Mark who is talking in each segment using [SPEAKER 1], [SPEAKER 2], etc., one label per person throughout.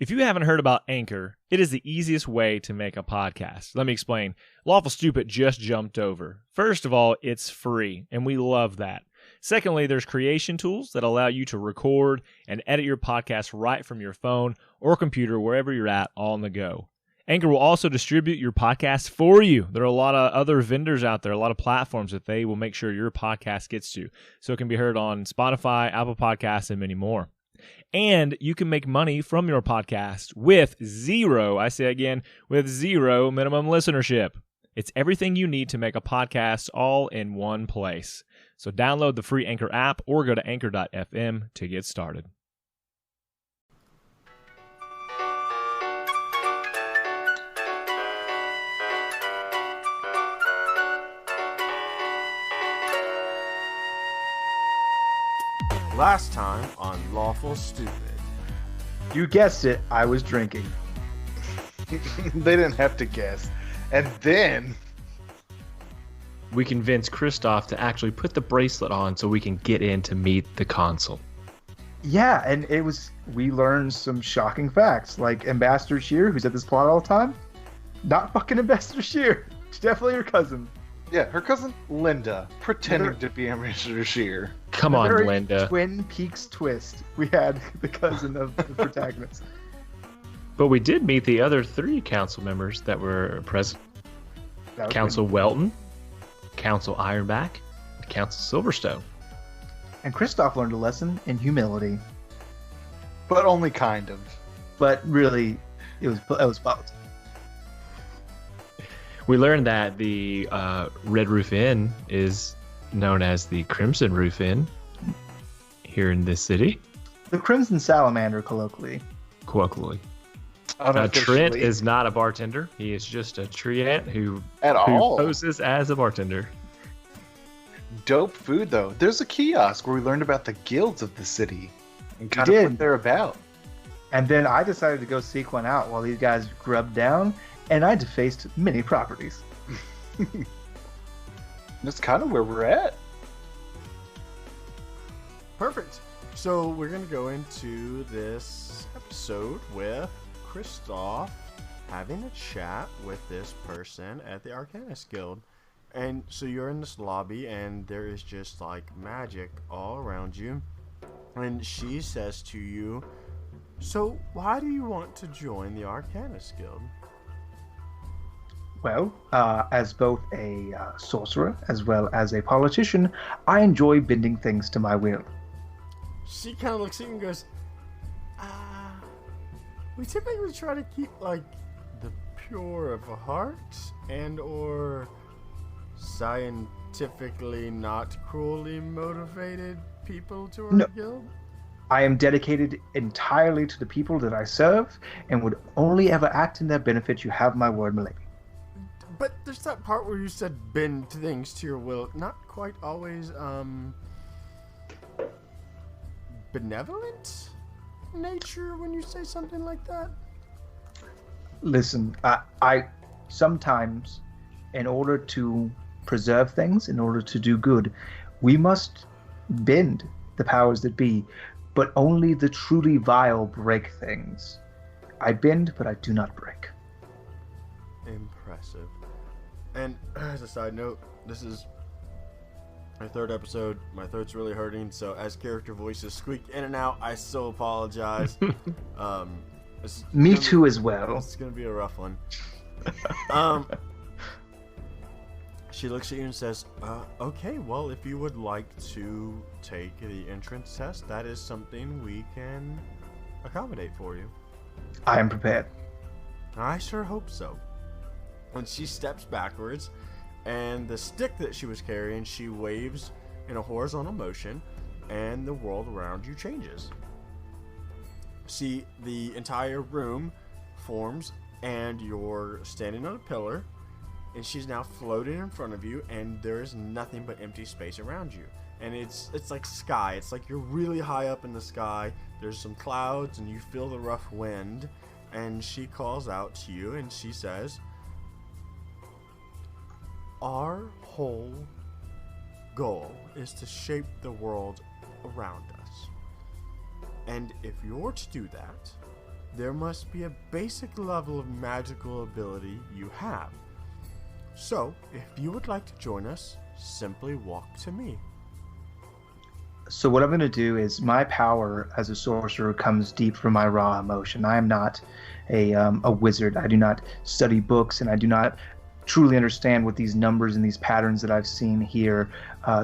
[SPEAKER 1] If you haven't heard about Anchor, it is the easiest way to make a podcast. Let me explain. Lawful Stupid just jumped over. First of all, it's free, and we love that. Secondly, there's creation tools that allow you to record and edit your podcast right from your phone or computer, wherever you're at, all on the go. Anchor will also distribute your podcast for you. There are a lot of other vendors out there, a lot of platforms that they will make sure your podcast gets to. So it can be heard on Spotify, Apple Podcasts, and many more. And you can make money from your podcast with zero minimum listenership. It's everything you need to make a podcast all in one place. So download the free Anchor app or go to anchor.fm to get started.
[SPEAKER 2] Last time on Lawful Stupid.
[SPEAKER 3] You guessed it, I was drinking.
[SPEAKER 4] They didn't have to guess. And then
[SPEAKER 5] we convinced Kristoff to actually put the bracelet on so we can get in to meet the consul.
[SPEAKER 3] Yeah, and we learned some shocking facts, like Ambassador Shear, who's at this plot all the time. Not fucking Ambassador Shear. She's definitely her cousin.
[SPEAKER 4] Yeah, her cousin Linda, pretending to be Ambassador Shear.
[SPEAKER 5] Come on, Linda.
[SPEAKER 3] Twin Peaks twist. We had the cousin of the protagonist.
[SPEAKER 5] But we did meet the other 3 council members that were present. Council Welton, Council Ironback, and Council Silverstone.
[SPEAKER 3] And Kristoff learned a lesson in humility.
[SPEAKER 4] But only kind of.
[SPEAKER 3] But really, it was both.
[SPEAKER 5] We learned that the Red Roof Inn is known as the Crimson Roof Inn here in this city.
[SPEAKER 3] The Crimson Salamander, colloquially.
[SPEAKER 5] Trent is not a bartender. He is just a treant who poses as a bartender.
[SPEAKER 4] Dope food, though. There's a kiosk where we learned about the guilds of the city and kind of what they're about.
[SPEAKER 3] And then I decided to go seek one out while these guys grubbed down, and I defaced many properties.
[SPEAKER 4] That's kind of where we're at.
[SPEAKER 2] Perfect. So we're going to go into this episode with Kristoff having a chat with this person at the Arcanist Guild. And so you're in this lobby and there is just like magic all around you. And she says to you, so why do you want to join the Arcanist Guild?
[SPEAKER 3] Well, as both a sorcerer as well as a politician, I enjoy bending things to my will.
[SPEAKER 2] She kind of looks at you and goes, we typically try to keep, like, the pure of heart and or scientifically not cruelly motivated people to our guild.
[SPEAKER 3] I am dedicated entirely to the people that I serve and would only ever act in their benefit. You have my word, milady.
[SPEAKER 2] But there's that part where you said bend things to your will. Not quite always, benevolent nature when you say something like that?
[SPEAKER 3] Listen, I sometimes, in order to preserve things, in order to do good, we must bend the powers that be, but only the truly vile break things. I bend, but I do not break.
[SPEAKER 2] Impressive. And as a side note, this is my 3rd episode. My throat's really hurting, so as character voices squeak in and out, I so apologize.
[SPEAKER 3] Me too as well.
[SPEAKER 2] It's gonna be a rough one. She looks at you and says, okay, well, if you would like to take the entrance test, that is something we can accommodate for you.
[SPEAKER 3] I am prepared.
[SPEAKER 2] I sure hope so. When she steps backwards, and the stick that she was carrying, she waves in a horizontal motion, and the world around you changes. See, the entire room forms, and you're standing on a pillar, and she's now floating in front of you, and there's nothing but empty space around you. And it's like sky. It's like you're really high up in the sky. There's some clouds, and you feel the rough wind, and she calls out to you, and she says, our whole goal is to shape the world around us. And if you're to do that, there must be a basic level of magical ability you have. So, if you would like to join us, simply walk to me.
[SPEAKER 3] So what I'm going to do is, my power as a sorcerer comes deep from my raw emotion. I am not a wizard. I do not study books, and I do not truly understand what these numbers and these patterns that I've seen here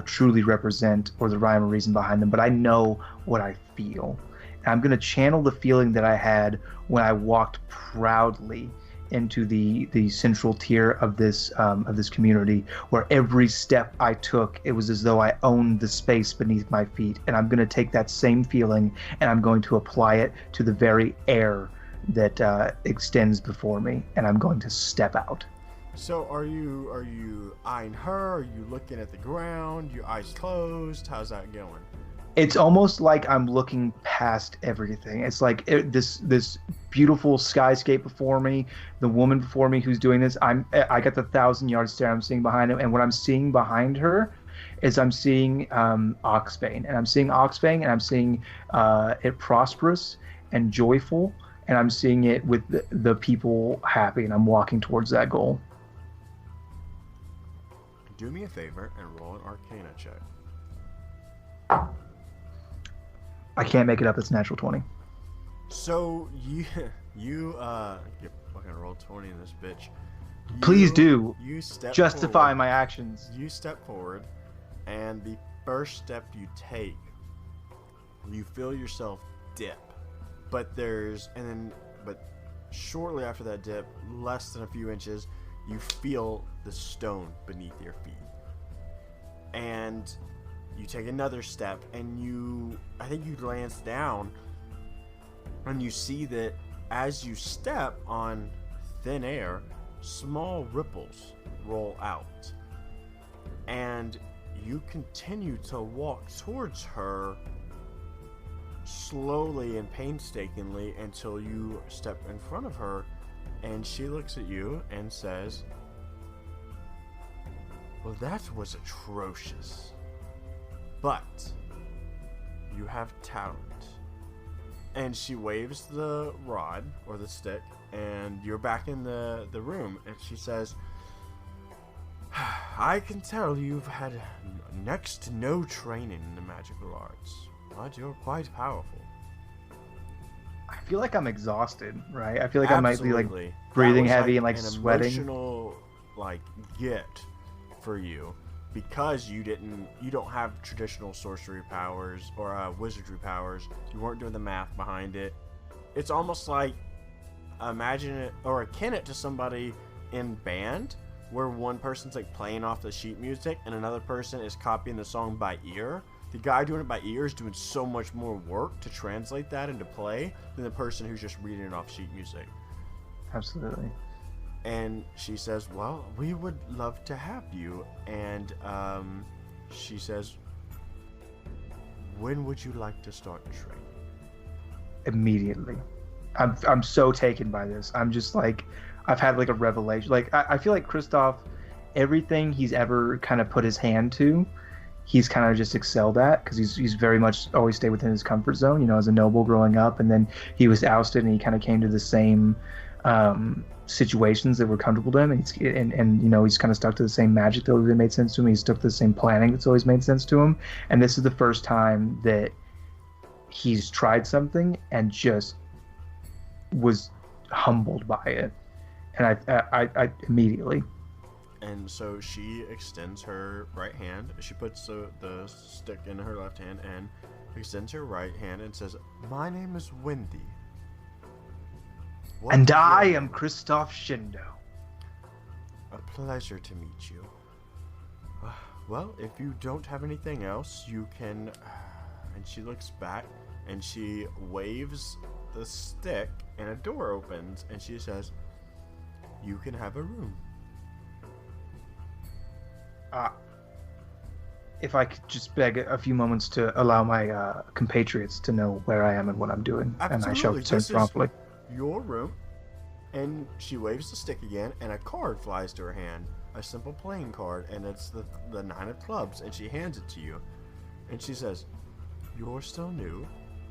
[SPEAKER 3] truly represent, or the rhyme or reason behind them. But I know what I feel. And I'm going to channel the feeling that I had when I walked proudly into the central tier of this community, where every step I took, it was as though I owned the space beneath my feet. And I'm going to take that same feeling and I'm going to apply it to the very air that extends before me, and I'm going to step out.
[SPEAKER 2] So are you eyeing her? Are you looking at the ground? Your eyes closed? How's that going?
[SPEAKER 3] It's almost like I'm looking past everything. It's like this beautiful skyscape before me, the woman before me who's doing this. I got the 1,000-yard stare I'm seeing behind him, and what I'm seeing behind her is I'm seeing Oxbane, and I'm seeing Oxbane, and I'm seeing it prosperous and joyful, and I'm seeing it with the people happy, and I'm walking towards that goal.
[SPEAKER 2] Do me a favor and roll an Arcana check.
[SPEAKER 3] I can't make it up. It's natural 20.
[SPEAKER 2] So you fucking roll 20 in this bitch.
[SPEAKER 3] Please do.
[SPEAKER 2] You step
[SPEAKER 3] justify
[SPEAKER 2] forward.
[SPEAKER 3] my actions.
[SPEAKER 2] You step forward, and the first step you take, you feel yourself dip. But shortly after that dip, less than a few inches, you feel the stone beneath your feet. And you take another step, and I think you glance down, and you see that as you step on thin air, small ripples roll out. And you continue to walk towards her slowly and painstakingly until you step in front of her, and she looks at you and says, "Well, that was atrocious. But you have talent." And she waves the rod or the stick, and you're back in the room, and she says, "I can tell you've had next to no training in the magical arts, but you're quite powerful."
[SPEAKER 3] I feel like I'm exhausted, right? I feel like
[SPEAKER 2] Absolutely.
[SPEAKER 3] I might be like breathing heavy and like
[SPEAKER 2] an
[SPEAKER 3] sweating.
[SPEAKER 2] Emotional get for you, because you don't have traditional sorcery powers or wizardry powers. You weren't doing the math behind it. It's almost like, imagine it or akin it to somebody in band, where one person's like playing off the sheet music and another person is copying the song by ear. The guy doing it by ear is doing so much more work to translate that into play than the person who's just reading it off sheet music.
[SPEAKER 3] Absolutely.
[SPEAKER 2] And she says, "Well, we would love to have you." And she says, "When would you like to start training?"
[SPEAKER 3] Immediately. I'm so taken by this. I'm just like, I've had like a revelation. Like I feel like Kristoff, everything he's ever kind of put his hand to, he's kind of just excelled at, because he's very much always stayed within his comfort zone, you know, as a noble growing up, and then he was ousted and he kind of came to the same situations that were comfortable to him, and you know, he's kind of stuck to the same magic that always made sense to him. He's stuck to the same planning that's always made sense to him, and this is the first time that he's tried something and just was humbled by it, and I immediately.
[SPEAKER 2] And so she extends her right hand. She puts the stick in her left hand and extends her right hand and says, "My name is Wendy. What
[SPEAKER 3] And
[SPEAKER 2] is
[SPEAKER 3] I
[SPEAKER 2] your
[SPEAKER 3] am
[SPEAKER 2] name?"
[SPEAKER 3] Kristoff Shindo.
[SPEAKER 2] "A pleasure to meet you. Well, if you don't have anything else, you can..." And she looks back and she waves the stick, and a door opens, and she says, "You can have a room."
[SPEAKER 3] If I could just beg a few moments to allow my compatriots to know where I am and what I'm doing,
[SPEAKER 2] Absolutely.
[SPEAKER 3] and I shall
[SPEAKER 2] This
[SPEAKER 3] return
[SPEAKER 2] is
[SPEAKER 3] promptly.
[SPEAKER 2] your room. And she waves the stick again, and a card flies to her hand, a simple playing card, and it's the 9 of clubs, and she hands it to you, and she says, "You're still new.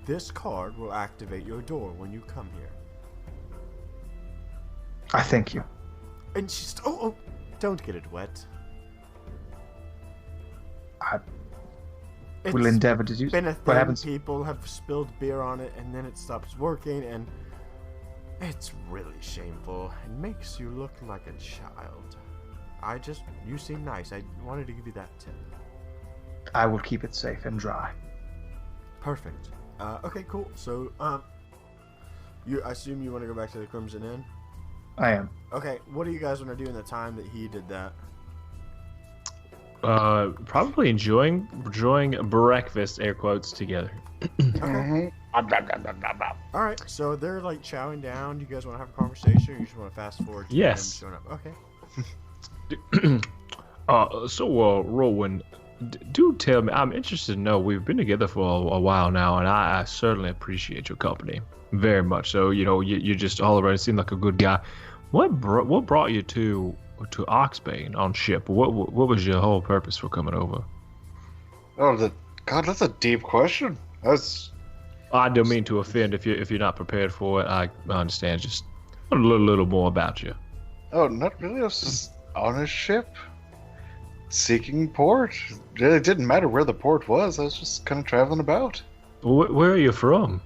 [SPEAKER 2] This card will activate your door when you come here.
[SPEAKER 3] I thank you.
[SPEAKER 2] And she's don't get it wet.
[SPEAKER 3] I
[SPEAKER 2] It's
[SPEAKER 3] will endeavor to do.
[SPEAKER 2] been a
[SPEAKER 3] What
[SPEAKER 2] thing.
[SPEAKER 3] happens?
[SPEAKER 2] People have spilled beer on it, and then it stops working, and it's really shameful. It makes you look like a child. You seem nice. I wanted to give you that tip.
[SPEAKER 3] I will keep it safe and dry.
[SPEAKER 2] Perfect. Okay, cool. So, I assume you want to go back to the Crimson Inn?
[SPEAKER 3] I am.
[SPEAKER 2] Okay, what do you guys want to do in the time that he did that?
[SPEAKER 5] Probably enjoying breakfast, air quotes, together.
[SPEAKER 2] Okay. Alright, so they're like chowing down. Do you guys want to have a conversation, or you just want to fast forward to
[SPEAKER 5] Yes.
[SPEAKER 2] them showing up? Okay.
[SPEAKER 5] So, Rowan, do tell me. I'm interested to know. We've been together for a while now, and I certainly appreciate your company very much. So, you just all around seem like a good guy. What brought you to Oxbane on ship? What was your whole purpose for coming over?
[SPEAKER 4] Oh, God, that's a deep question.
[SPEAKER 5] I don't mean to offend if you're not prepared for it. I understand. Just a little more about you.
[SPEAKER 4] Oh, not really. I was just on a ship, seeking port. It didn't matter where the port was. I was just kind of traveling about.
[SPEAKER 5] Where are you from?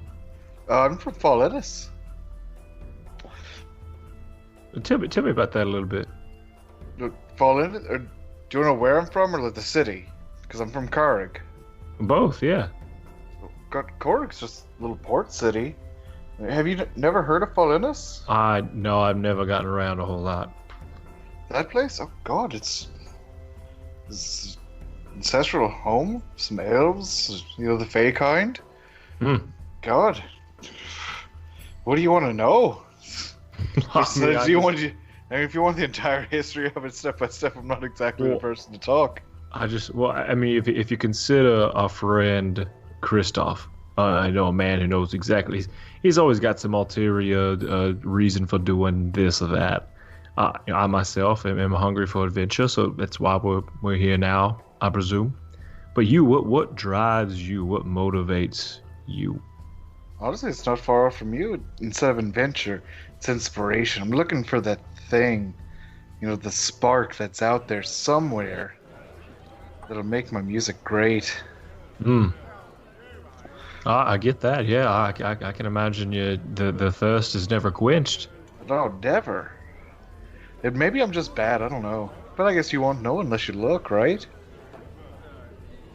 [SPEAKER 4] I'm from Fallenus.
[SPEAKER 5] Tell me about that a little bit.
[SPEAKER 4] Fallenus? Or do you know where I'm from, or like the city? Because I'm from Carrig.
[SPEAKER 5] Both, yeah.
[SPEAKER 4] Carrig's just a little port city. Have you never heard of Fallenus?
[SPEAKER 5] No, I've never gotten around a whole lot.
[SPEAKER 4] That place? Oh God, it's ancestral home. Some elves, the Fey kind. God, what do you want to know? If you want the entire history of it step by step, I'm not exactly the person to talk.
[SPEAKER 5] If you consider our friend Christoph, I know a man who knows exactly. He's always got some ulterior reason for doing this or that. I myself am hungry for adventure, so that's why we're here now, I presume. But you, what drives you? What motivates you?
[SPEAKER 4] Honestly, it's not far off from you. Instead of adventure, it's inspiration. I'm looking for that thing, the spark that's out there somewhere that'll make my music great.
[SPEAKER 5] I get that. Yeah, I can imagine the thirst is never quenched.
[SPEAKER 4] No, never. Maybe I'm just bad. I don't know. But I guess you won't know unless you look, right?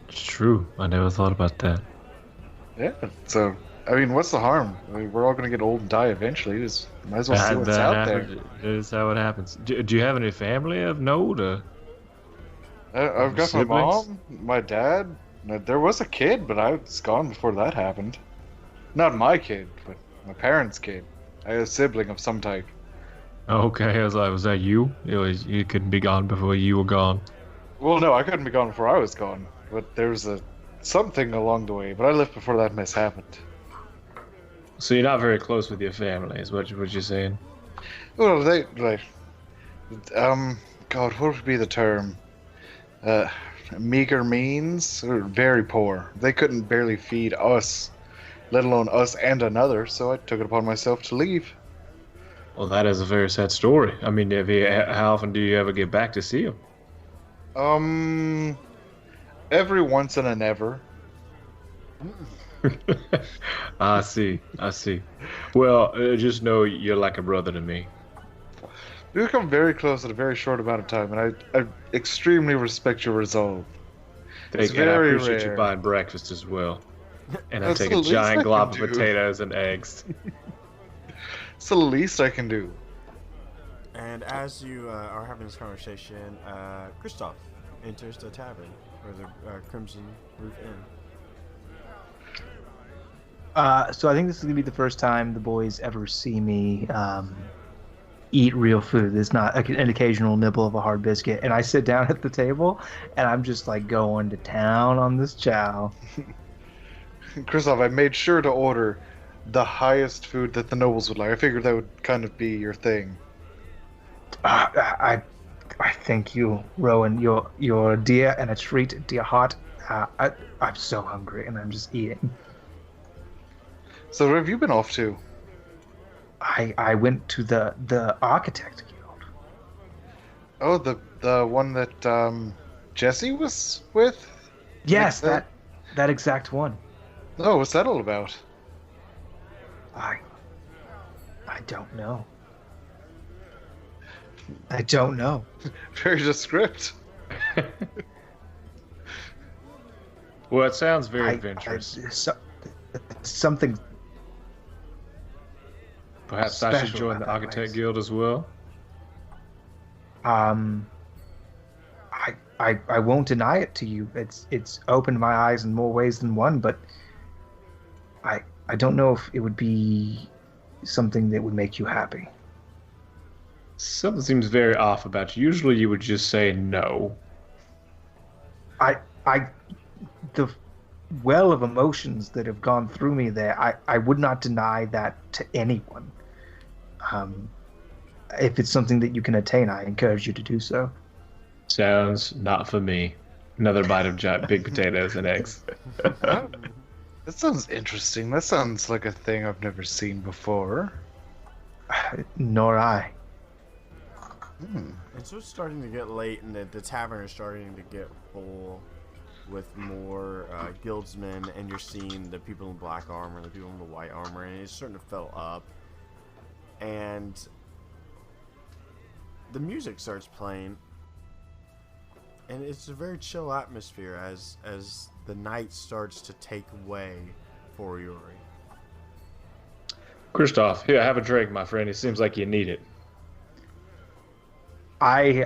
[SPEAKER 5] It's true. I never thought about that.
[SPEAKER 4] Yeah. So, what's the harm? We're all gonna get old and die eventually. Just might as well see what's out there.
[SPEAKER 5] That is how it happens. Do you have any family of note?
[SPEAKER 4] I've got
[SPEAKER 5] siblings?
[SPEAKER 4] my mom, my dad. There was a kid, but I was gone before that happened. Not my kid, but my parents' kid. I had a sibling of some type.
[SPEAKER 5] Okay, I was like, was that you? You couldn't be gone before you were gone.
[SPEAKER 4] Well, no, I couldn't be gone before I was gone. But there was something along the way. But I left before that mess happened.
[SPEAKER 5] So you're not very close with your family, is what you're saying?
[SPEAKER 4] Well, God, what would be the term? Meager means, or very poor. They couldn't barely feed us, let alone us and another. So I took it upon myself to leave.
[SPEAKER 5] Well, that is a very sad story. I mean, how often do you ever get back to see him?
[SPEAKER 4] Every once and a never.
[SPEAKER 5] I see. Well, just know you're like a brother to me.
[SPEAKER 4] We become very close in a very short amount of time, and I extremely respect your resolve.
[SPEAKER 5] I appreciate you buying breakfast as well. And I take a giant glob of potatoes and eggs.
[SPEAKER 4] It's the least I can do.
[SPEAKER 2] And as you are having this conversation, Christoph enters the tavern, or the Crimson Roof Inn.
[SPEAKER 3] So I think this is gonna be the first time the boys ever see me eat real food. There's not an occasional nibble of a hard biscuit. And I sit down at the table, and I'm just like going to town on this chow.
[SPEAKER 4] Christoph, I made sure to order the highest food that the nobles would like. I figured that would kind of be your thing.
[SPEAKER 3] I thank you, Rowan. You're dear and a treat to your heart. I'm so hungry, and I'm just eating.
[SPEAKER 4] So where have you been off to?
[SPEAKER 3] I went to the Architect Guild.
[SPEAKER 4] Oh, the one that Jesse was with?
[SPEAKER 3] Yes,
[SPEAKER 4] Like
[SPEAKER 3] that exact one.
[SPEAKER 4] Oh, what's that all about?
[SPEAKER 3] I don't know. I don't know.
[SPEAKER 4] Very descript.
[SPEAKER 5] Well, it sounds very adventurous.
[SPEAKER 3] Something.
[SPEAKER 5] Perhaps I should
[SPEAKER 3] special
[SPEAKER 5] join
[SPEAKER 3] about
[SPEAKER 5] the
[SPEAKER 3] that
[SPEAKER 5] Architect
[SPEAKER 3] place.
[SPEAKER 5] Guild as well.
[SPEAKER 3] I won't deny it to you. It's opened my eyes in more ways than one, but I don't know if it would be something that would make you happy.
[SPEAKER 5] Something seems very off about you. Usually you would just say no.
[SPEAKER 3] The well of emotions that have gone through me there, I would not deny that to anyone. If it's something that you can attain, I encourage you to do so.
[SPEAKER 5] Sounds not for me. Another bite of giant big potatoes and eggs.
[SPEAKER 4] That sounds interesting. That sounds like a thing I've never seen before.
[SPEAKER 3] Nor I.
[SPEAKER 2] And so it's starting to get late, and the tavern is starting to get full with more guildsmen, and you're seeing the people in black armor, the people in the white armor, and it's starting to fill up. And the music starts playing, and it's a very chill atmosphere as the night starts to take way for Eurie.
[SPEAKER 5] Christoph, here, have a drink, my friend. It seems like you need it.
[SPEAKER 3] I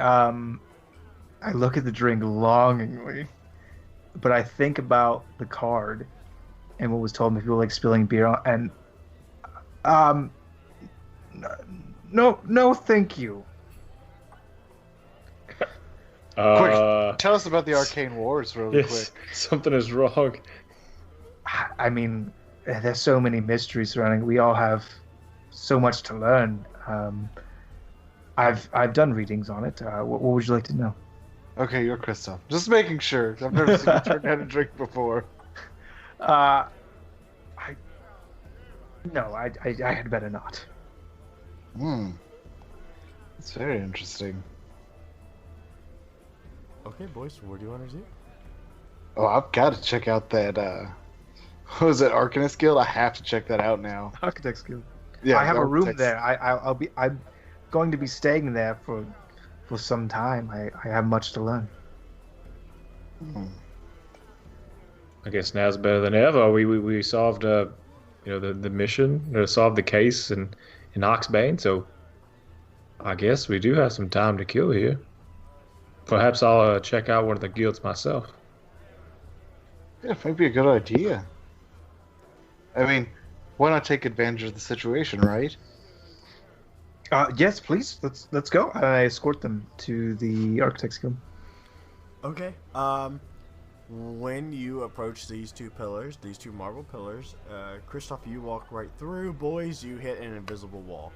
[SPEAKER 3] look at the drink longingly, but I think about the card and what was told me, people like spilling beer on, and no, thank you.
[SPEAKER 4] Quick, tell us about the Arcane Wars really quick.
[SPEAKER 5] Something is wrong.
[SPEAKER 3] I mean, there's so many mysteries surrounding. We all have so much to learn. I've done readings on it. What would you like to know?
[SPEAKER 4] Okay, you're Christoph. Just making sure. I've never seen you turn down a drink before.
[SPEAKER 3] I had better not.
[SPEAKER 4] It's very interesting.
[SPEAKER 2] Okay, boys, what do you want to do?
[SPEAKER 4] Oh, I've got to check out that. What was it, Arcanist Guild? I have to check that out now.
[SPEAKER 3] Architect's Guild.
[SPEAKER 4] Yeah,
[SPEAKER 3] I have a room
[SPEAKER 4] Architects-
[SPEAKER 3] there. I'm going to be staying there for some time. I have much to learn.
[SPEAKER 5] I guess now's better than ever. We solved the mission, solved the case in Oxbane, so I guess we do have some time to kill here. Perhaps I'll check out one of the guilds myself.
[SPEAKER 4] Yeah, it might be a good idea. I mean, why not take advantage of the situation, right?
[SPEAKER 3] Yes, please. Let's go. I escort them to the Architect's Guild.
[SPEAKER 2] Okay. When you approach these two pillars, these two marble pillars, Christoph, you walk right through. Boys, you hit an invisible wall.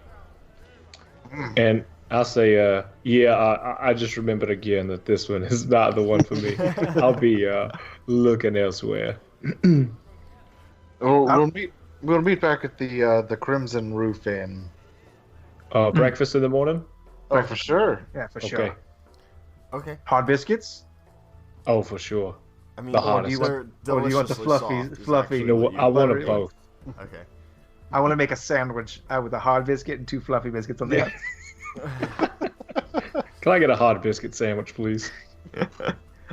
[SPEAKER 5] And I'll say, I just remembered again that this one is not the one for me. I'll be looking elsewhere.
[SPEAKER 4] We'll meet back at the Crimson Roof Inn.
[SPEAKER 5] Breakfast in the morning?
[SPEAKER 4] Oh, for sure.
[SPEAKER 3] Yeah, for
[SPEAKER 5] Okay.
[SPEAKER 3] sure.
[SPEAKER 2] Okay.
[SPEAKER 3] Hard biscuits?
[SPEAKER 5] Oh, for sure.
[SPEAKER 2] I mean,
[SPEAKER 5] The hardest.
[SPEAKER 2] they're
[SPEAKER 3] Or do you want the
[SPEAKER 2] deliciously
[SPEAKER 3] fluffy-
[SPEAKER 2] soft is
[SPEAKER 3] fluffy-
[SPEAKER 2] actually
[SPEAKER 5] You know,
[SPEAKER 2] what
[SPEAKER 5] I want
[SPEAKER 3] buttery
[SPEAKER 5] them both.
[SPEAKER 2] Okay.
[SPEAKER 3] I want to make a sandwich with a hard biscuit and 2 fluffy biscuits on the
[SPEAKER 5] Yeah.
[SPEAKER 3] end.
[SPEAKER 5] Can I get a hard biscuit sandwich, please?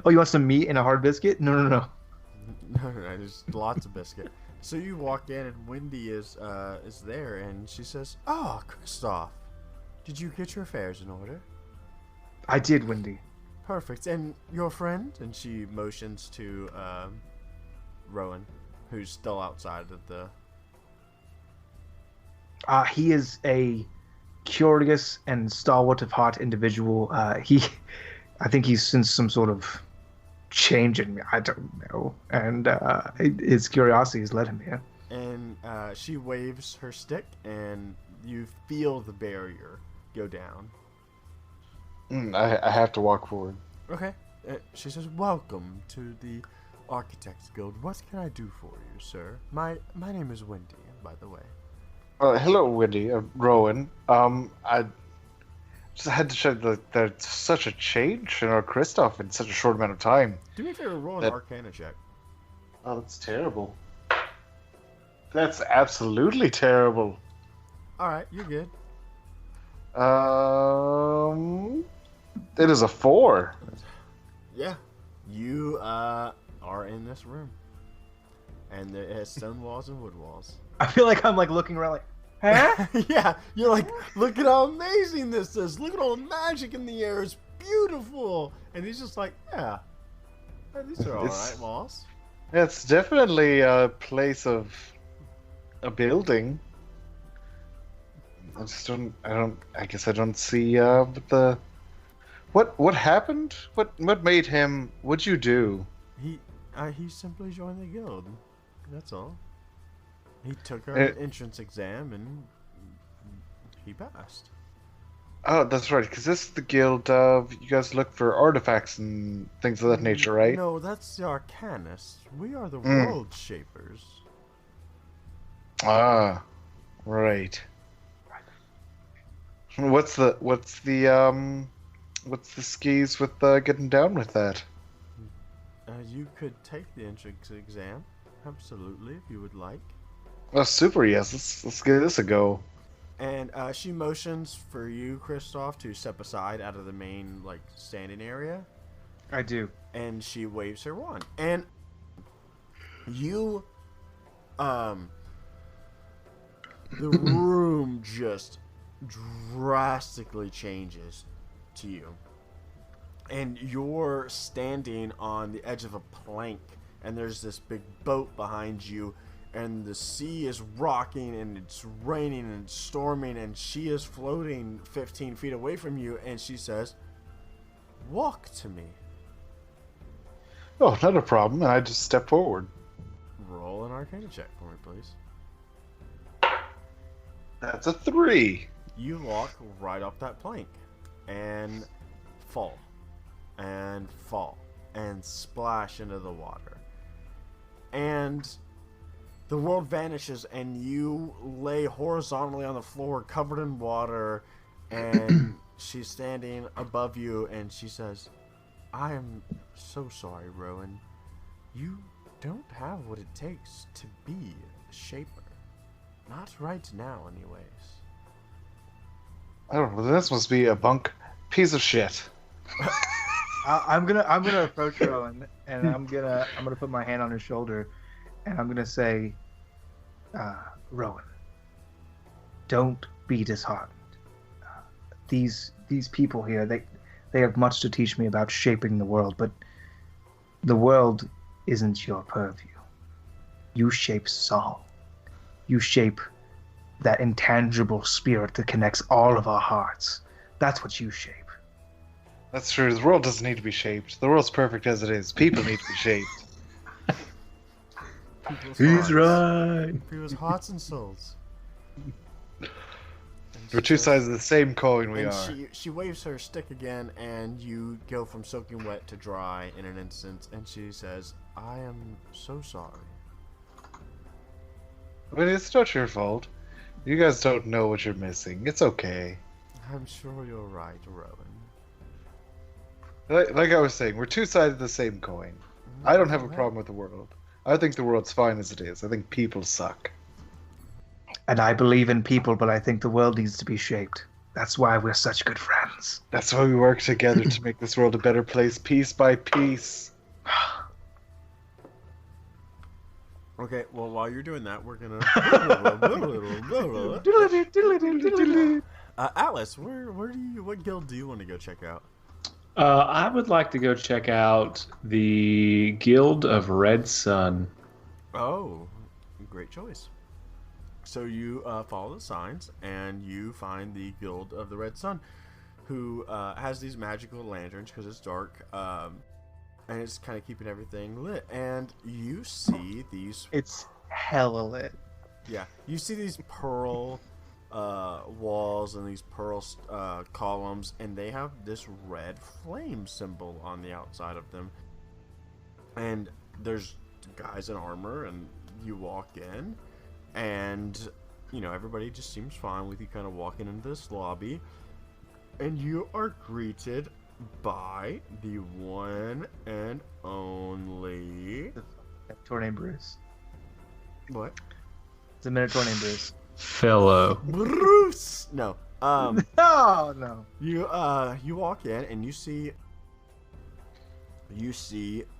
[SPEAKER 3] Oh, you want some meat in a hard biscuit? No.
[SPEAKER 2] No, there's lots of biscuit. So you walk in, and Wendy is there, and she says, "Oh, Christoph, did you get your affairs in order?"
[SPEAKER 3] I did, Wendy.
[SPEAKER 2] Perfect. And your friend? And she motions to Rowan, who's still outside of the...
[SPEAKER 3] He is a curious and stalwart of heart individual. I think he's sensed some sort of change in me. I don't know. And his curiosity has led him here.
[SPEAKER 2] And she waves her stick, and you feel the barrier go down.
[SPEAKER 4] I have to walk forward.
[SPEAKER 2] Okay. She says, "Welcome to the Architects Guild. What can I do for you, sir? My name is Wendy, by the way."
[SPEAKER 4] Hello, Wendy, Rowan. I just had to check that there's such a change in our Kristoff in such a short amount of time.
[SPEAKER 2] Do me a favor, roll an
[SPEAKER 4] That-
[SPEAKER 2] Arcana check.
[SPEAKER 4] Oh, that's terrible. That's absolutely terrible.
[SPEAKER 2] All right, you're good.
[SPEAKER 4] It is a 4.
[SPEAKER 2] Yeah, you are in this room, and it has stone walls and wood walls.
[SPEAKER 3] I feel like I'm like looking around like, huh?
[SPEAKER 2] Yeah, you're like, look at how amazing this is. Look at all the magic in the air. It's beautiful. And he's just like, yeah, these are all right walls.
[SPEAKER 4] It's definitely a place of a building. I guess I don't see what happened? What made him? What'd you do?
[SPEAKER 2] He simply joined the guild. That's all. He took our entrance exam and he passed.
[SPEAKER 4] Oh, that's right, because this is the guild of you guys look for artifacts and things of that nature, right?
[SPEAKER 2] No, that's the Arcanists. We are the world shapers.
[SPEAKER 4] Ah, right. What's the skis with getting down with that?
[SPEAKER 2] You could take the entrance exam, absolutely, if you would like.
[SPEAKER 4] Oh, super! Yes, let's give this a go.
[SPEAKER 2] And she motions for you, Kristoff, to step aside out of the main standing area.
[SPEAKER 3] I do.
[SPEAKER 2] And she waves her wand, and you, the room just drastically changes to you. And you're standing on the edge of a plank, and there's this big boat behind you, and the sea is rocking, and it's raining, and it's storming, and she is floating 15 feet away from you, and she says, "Walk to me."
[SPEAKER 4] Oh, not a problem. And I just step forward.
[SPEAKER 2] Roll an Arcana check for me, please.
[SPEAKER 4] That's a 3.
[SPEAKER 2] You walk right up that plank, and fall, and splash into the water. And the world vanishes, and you lay horizontally on the floor, covered in water, and she's standing above you, and she says, "I am so sorry, Rowan. You don't have what it takes to be a shaper. Not right now, anyways."
[SPEAKER 4] I don't know. This must be a bunk piece of shit.
[SPEAKER 3] I'm gonna approach Rowan, and I'm gonna put my hand on his shoulder, and I'm gonna say, Rowan, don't be disheartened. These people here, they have much to teach me about shaping the world, but the world isn't your purview. You shape song. You shape that intangible spirit that connects all of our hearts. That's what you shape.
[SPEAKER 4] That's true. The world doesn't need to be shaped. The world's perfect as it is. People need to be shaped.
[SPEAKER 5] He's right.
[SPEAKER 2] People's hearts and souls.
[SPEAKER 4] We're two sides of the same coin. We
[SPEAKER 2] and
[SPEAKER 4] are.
[SPEAKER 2] She waves her stick again, and you go from soaking wet to dry in an instant. And she says, "I am so sorry."
[SPEAKER 4] But it's not your fault. You guys don't know what you're missing. It's okay.
[SPEAKER 2] I'm sure you're right, Rowan.
[SPEAKER 4] Like I was saying, we're two sides of the same coin. I don't have a problem with the world. I think the world's fine as it is. I think people suck.
[SPEAKER 3] And I believe in people, but I think the world needs to be shaped. That's why we're such good friends.
[SPEAKER 4] That's why we work together to make this world a better place, piece by piece.
[SPEAKER 2] Okay, well, while you're doing that, we're gonna. Alice, what guild do you want to go check out?
[SPEAKER 5] I would like to go check out the Guild of Red Sun.
[SPEAKER 2] Oh, great choice. So you follow the signs, and you find the Guild of the Red Sun, who has these magical lanterns because it's dark, and it's kind of keeping everything lit. And you see these...
[SPEAKER 3] It's hella lit.
[SPEAKER 2] Yeah, you see these pearl walls and these pearl columns, and they have this red flame symbol on the outside of them. And there's guys in armor, and you walk in, and everybody just seems fine with you kind of walking into this lobby. And you are greeted by the one and only...
[SPEAKER 3] Minotaur named Bruce.
[SPEAKER 2] What?
[SPEAKER 3] It's a Minotaur named Bruce.
[SPEAKER 5] Fellow.
[SPEAKER 2] Bruce! No.
[SPEAKER 3] No.
[SPEAKER 2] You walk in and you see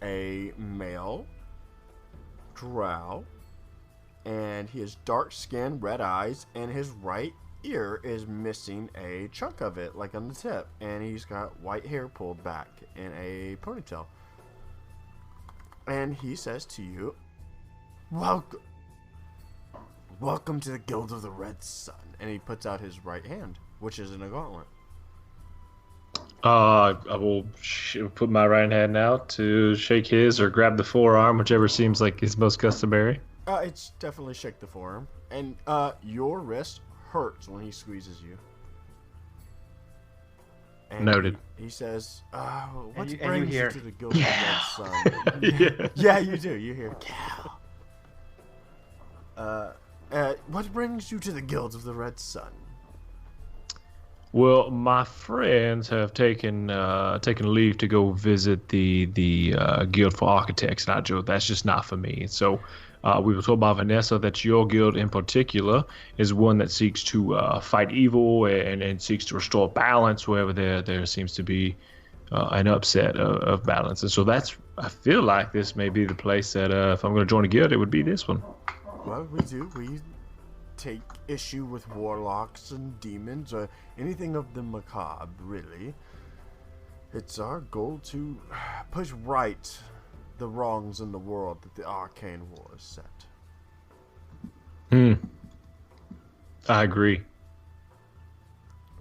[SPEAKER 2] a male drow, and he has dark skin, red eyes, and his right ear is missing a chunk of it, like on the tip, and he's got white hair pulled back in a ponytail. And he says to you, Welcome to the Guild of the Red Sun. And he puts out his right hand, which is in a gauntlet.
[SPEAKER 5] I will put my right hand out to shake his or grab the forearm, whichever seems like is most customary.
[SPEAKER 2] It's definitely shake the forearm. And your wrist hurts when he squeezes you. And
[SPEAKER 5] Noted.
[SPEAKER 2] He says, what
[SPEAKER 3] you
[SPEAKER 2] brings you
[SPEAKER 3] hear,
[SPEAKER 2] to the Guild of the Red Sun? Yeah, you do. You hear, Cal. What brings you to the Guild of the Red Sun?
[SPEAKER 5] Well, my friends have taken leave to go visit the Guild for Architects, and that's just not for me. So we were told by Vanessa that your guild in particular is one that seeks to fight evil and seeks to restore balance wherever there seems to be an upset of balance. And so I feel like this may be the place that if I'm going to join a guild, it would be this one.
[SPEAKER 2] Well, we do. We take issue with warlocks and demons or anything of the macabre, really. It's our goal to push right the wrongs in the world that the Arcane Wars set.
[SPEAKER 5] I agree.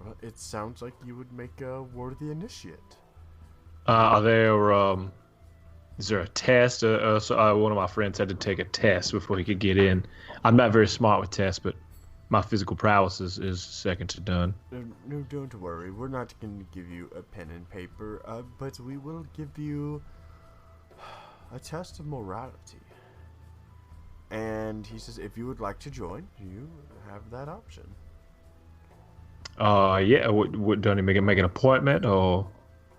[SPEAKER 2] Well, it sounds like you would make a worthy initiate.
[SPEAKER 5] Is there a test? So one of my friends had to take a test before he could get in. I'm not very smart with tests, but my physical prowess is second to none.
[SPEAKER 2] No, don't worry. We're not going to give you a pen and paper, but we will give you a test of morality. And he says, if you would like to join, you have that option.
[SPEAKER 5] Yeah. What don't he make an appointment or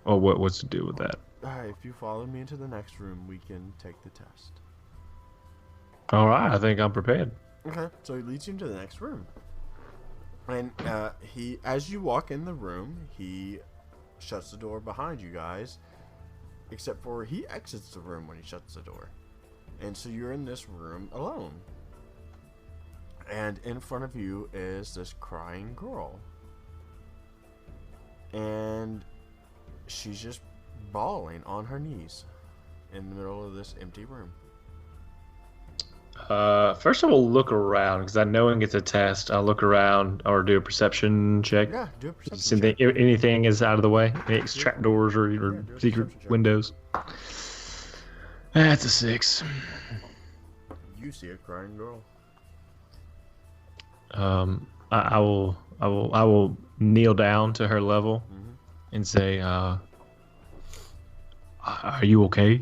[SPEAKER 5] what's the deal with that?
[SPEAKER 2] If you follow me into the next room, we can take the test.
[SPEAKER 5] All right, I think I'm prepared.
[SPEAKER 2] Okay, so he leads you into the next room. And as you walk in the room, he shuts the door behind you guys. Except for he exits the room when he shuts the door. And so you're in this room alone. And in front of you is this crying girl. And she's just bawling on her knees in the middle of this empty room.
[SPEAKER 5] First I will look around, because I know it's a test. I'll look around or do a perception check.
[SPEAKER 2] Yeah, do a perception check.
[SPEAKER 5] Anything is out of the way? Any trapdoors or secret windows? That's a 6.
[SPEAKER 2] You see a crying girl.
[SPEAKER 5] I will kneel down to her level and say, "Are you okay?"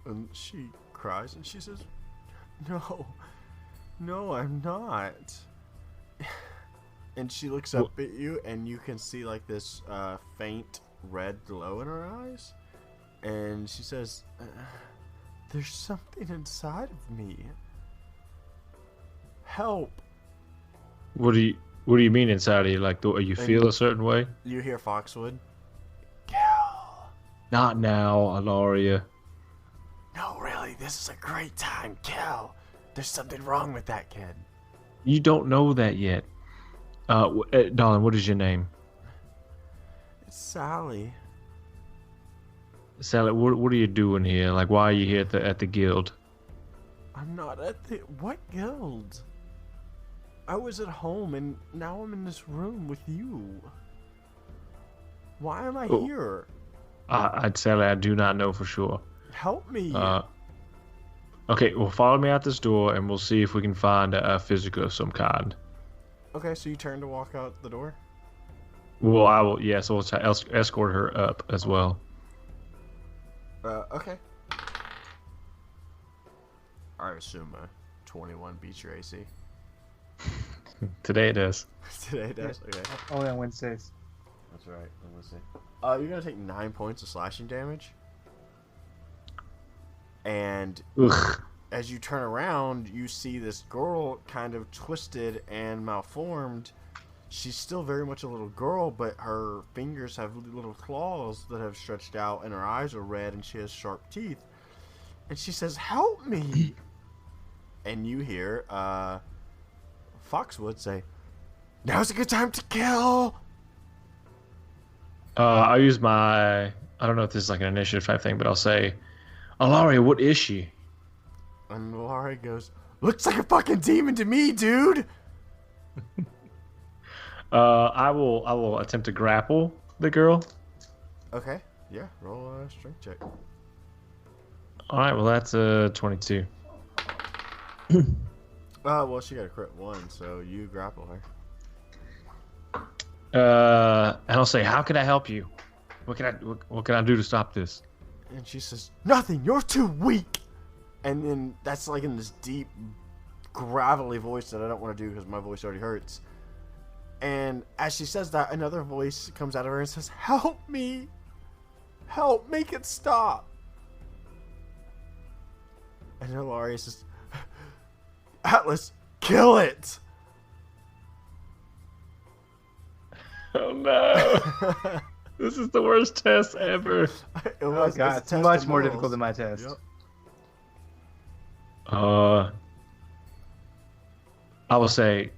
[SPEAKER 2] And she cries and she says, No, I'm not. And she looks up at you, and you can see like this faint red glow in her eyes. And she says, there's something inside of me. Help.
[SPEAKER 5] What do you mean inside of you? Like, you feel a certain way?
[SPEAKER 2] You hear Foxwood.
[SPEAKER 5] Not now, Alaria.
[SPEAKER 2] No, really, this is a great time, Kel. There's something wrong with that kid.
[SPEAKER 5] You don't know that yet. Darling, what is your name?
[SPEAKER 2] It's Sally.
[SPEAKER 5] Sally, what are you doing here? Like, why are you here at the guild?
[SPEAKER 2] I'm not at the... What guild? I was at home, and now I'm in this room with you. Why am I here?
[SPEAKER 5] Sally, I do not know for sure.
[SPEAKER 2] Help me.
[SPEAKER 5] Okay, well, follow me out this door, and we'll see if we can find a physical of some kind.
[SPEAKER 2] Okay, so you turn to walk out the door?
[SPEAKER 5] Well, I will. Yeah, so we'll escort her up as well.
[SPEAKER 2] Okay. I assume a 21 beats your AC.
[SPEAKER 5] Today it does.
[SPEAKER 2] Today it does? Okay.
[SPEAKER 3] Only on Wednesdays.
[SPEAKER 2] That's right. Let's see. You're going to take 9 points of slashing damage. And
[SPEAKER 5] Ugh.
[SPEAKER 2] as you turn around, you see this girl kind of twisted and malformed. She's still very much a little girl, but her fingers have little claws that have stretched out, and her eyes are red, and she has sharp teeth. And she says, "Help me!" And you hear Foxwood say, "Now's a good time to kill!"
[SPEAKER 5] I'll use my... I don't know if this is like an initiative type thing, but I'll say, Alaria, what is she?
[SPEAKER 2] And Laurie goes, "Looks like a fucking demon to me, dude!"
[SPEAKER 5] I will attempt to grapple the girl.
[SPEAKER 2] Okay, yeah, roll a strength check.
[SPEAKER 5] All right, well that's a 22.
[SPEAKER 2] Well, she got a crit 1, so you grapple her.
[SPEAKER 5] And I'll say, how can I help you? What can I do to stop this?
[SPEAKER 2] And she says, "Nothing, you're too weak!" And then that's like in this deep, gravelly voice that I don't want to do because my voice already hurts. And as she says that, another voice comes out of her and says, "Help me! Help, make it stop!" And Ilaria says, "Atlas, kill it!"
[SPEAKER 5] Oh no! This is the worst test ever.
[SPEAKER 3] Oh god, it's much more difficult than my test.
[SPEAKER 2] Yep.
[SPEAKER 5] I will say,